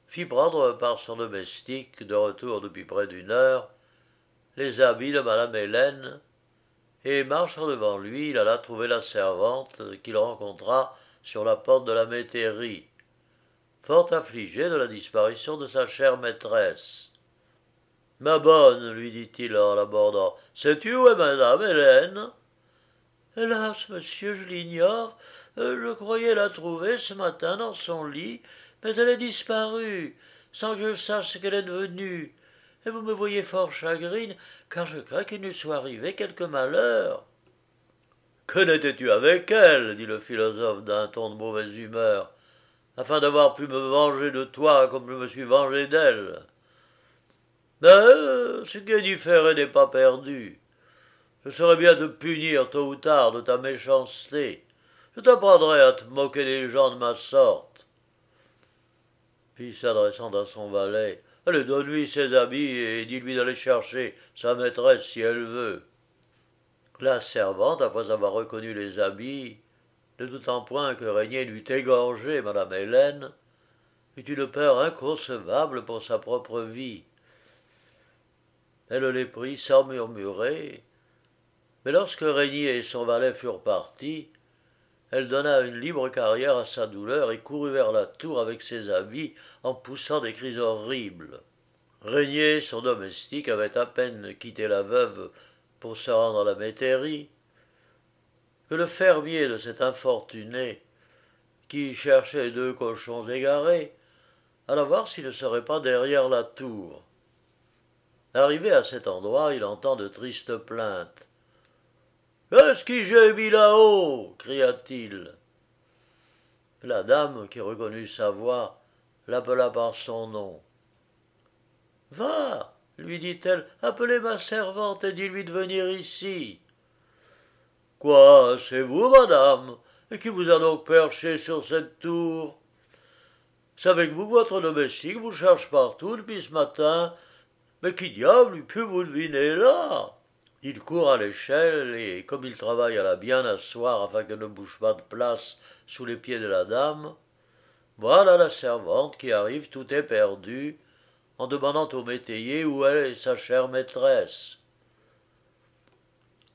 fit prendre par son domestique, de retour depuis près d'une heure, les habits de madame Hélène, et marchant devant lui, il alla trouver la servante qu'il rencontra sur la porte de la métairie, fort affligée de la disparition de sa chère maîtresse. Ma bonne, lui dit-il en l'abordant, sais-tu où est madame Hélène? Hélas, monsieur, je l'ignore. Je croyais la trouver ce matin dans son lit, mais elle est disparue, sans que je sache ce qu'elle est devenue. Et vous me voyez fort chagrine, car je crains qu'il ne soit arrivé quelque malheur. Que n'étais-tu avec elle? Dit le philosophe d'un ton de mauvaise humeur, afin d'avoir pu me venger de toi comme je me suis vengé d'elle. Mais ce qui est différé n'est pas perdu. Je saurais bien te punir tôt ou tard de ta méchanceté. Je t'apprendrai à te moquer des gens de ma sorte. Puis s'adressant à son valet, allez, donne-lui ses habits et dis-lui d'aller chercher sa maîtresse si elle veut. La servante, après avoir reconnu les habits, ne doutant point que Régnier n'eût égorgé madame Hélène, eut une peur inconcevable pour sa propre vie. Elle les prit sans murmurer, mais lorsque Régnier et son valet furent partis, elle donna une libre carrière à sa douleur et courut vers la tour avec ses habits en poussant des cris horribles. Régnier, son domestique, avait à peine quitté la veuve pour se rendre à la métairie, que le fermier de cet infortuné, qui cherchait deux cochons égarés, alla voir s'il ne serait pas derrière la tour. Arrivé à cet endroit, il entend de tristes plaintes. Qu'est-ce qui gémit là-haut? Cria-t-il. La dame, qui reconnut sa voix, l'appela par son nom. Va, lui dit-elle, appelez ma servante et dis-lui de venir ici. Quoi, c'est vous, madame? Et qui vous a donc perché sur cette tour? Savez-vous que votre domestique vous cherche partout depuis ce matin? Mais qui diable eût pu vous deviner là? Il court à l'échelle et, comme il travaille à la bien asseoir afin qu'elle ne bouge pas de place sous les pieds de la dame, voilà la servante qui arrive tout éperdue, en demandant au métayer où est sa chère maîtresse.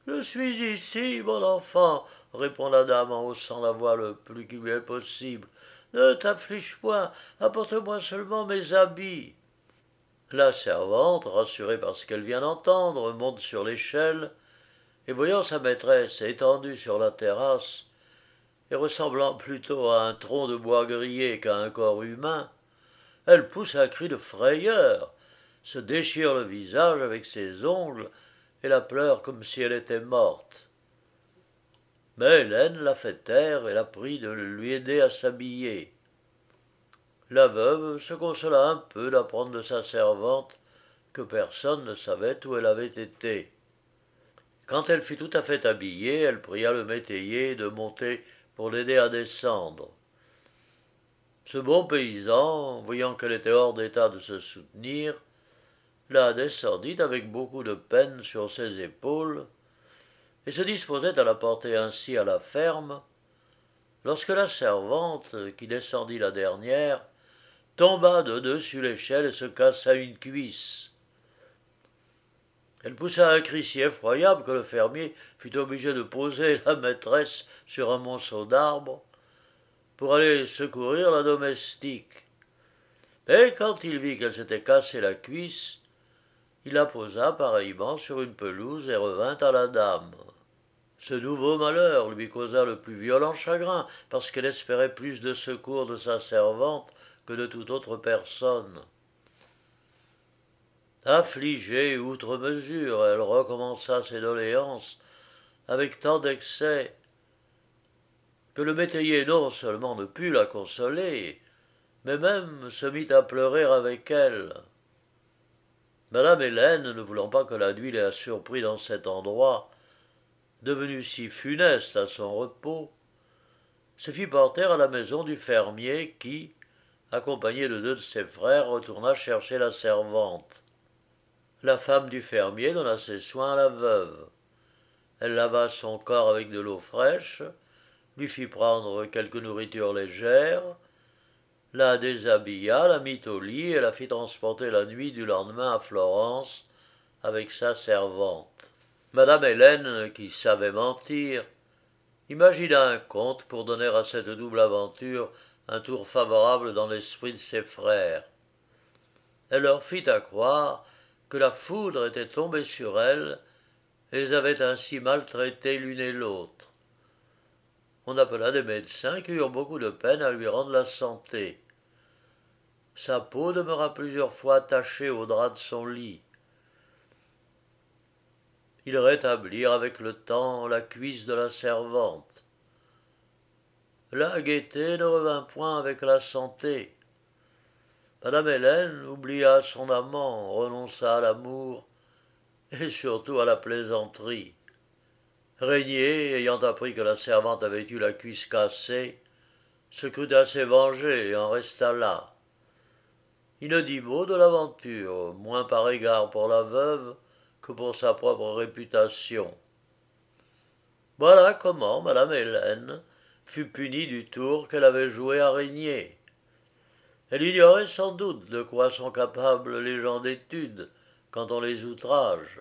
Je suis ici, mon enfant, répond la dame en haussant la voix le plus qui lui est possible. Ne t'afflige point, apporte-moi seulement mes habits. La servante, rassurée par ce qu'elle vient d'entendre, monte sur l'échelle, et voyant sa maîtresse étendue sur la terrasse, et ressemblant plutôt à un tronc de bois grillé qu'à un corps humain, elle pousse un cri de frayeur, se déchire le visage avec ses ongles, et la pleure comme si elle était morte. Mais Hélène la fait taire et la prie de lui aider à s'habiller. La veuve se consola un peu d'apprendre de sa servante que personne ne savait où elle avait été. Quand elle fut tout à fait habillée, elle pria le métayer de monter pour l'aider à descendre. Ce bon paysan, voyant qu'elle était hors d'état de se soutenir, la descendit avec beaucoup de peine sur ses épaules, et se disposait à la porter ainsi à la ferme, lorsque la servante, qui descendit la dernière, tomba de dessus l'échelle et se cassa une cuisse. Elle poussa un cri si effroyable que le fermier fut obligé de poser la maîtresse sur un monceau d'arbres pour aller secourir la domestique. Mais quand il vit qu'elle s'était cassé la cuisse, il la posa pareillement sur une pelouse et revint à la dame. Ce nouveau malheur lui causa le plus violent chagrin, parce qu'elle espérait plus de secours de sa servante que de toute autre personne. Affligée outre mesure, elle recommença ses doléances avec tant d'excès que le métayer non seulement ne put la consoler, mais même se mit à pleurer avec elle. Madame Hélène, ne voulant pas que la nuit la surprît dans cet endroit, devenu si funeste à son repos, se fit porter à la maison du fermier qui, accompagné de deux de ses frères, retourna chercher la servante. La femme du fermier donna ses soins à la veuve. Elle lava son corps avec de l'eau fraîche, lui fit prendre quelque nourriture légère, la déshabilla, la mit au lit et la fit transporter la nuit du lendemain à Florence avec sa servante. Madame Hélène, qui savait mentir, imagina un conte pour donner à cette double aventure un tour favorable dans l'esprit de ses frères. Elle leur fit à croire que la foudre était tombée sur elle et les avait ainsi maltraitées l'une et l'autre. On appela des médecins qui eurent beaucoup de peine à lui rendre la santé. Sa peau demeura plusieurs fois attachée au drap de son lit. Ils rétablirent avec le temps la cuisse de la servante. La gaieté ne revint point avec la santé. Madame Hélène oublia son amant, renonça à l'amour et surtout à la plaisanterie. Régnier, ayant appris que la servante avait eu la cuisse cassée, se crut assez vengé et en resta là. Il ne dit mot de l'aventure, moins par égard pour la veuve que pour sa propre réputation. Voilà comment madame Hélène fut punie du tour qu'elle avait joué à Régnier. Elle ignorait sans doute de quoi sont capables les gens d'étude quand on les outrage.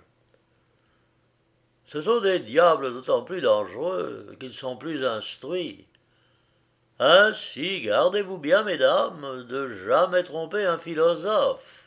Ce sont des diables d'autant plus dangereux qu'ils sont plus instruits. Ainsi, gardez-vous bien, mesdames, de jamais tromper un philosophe.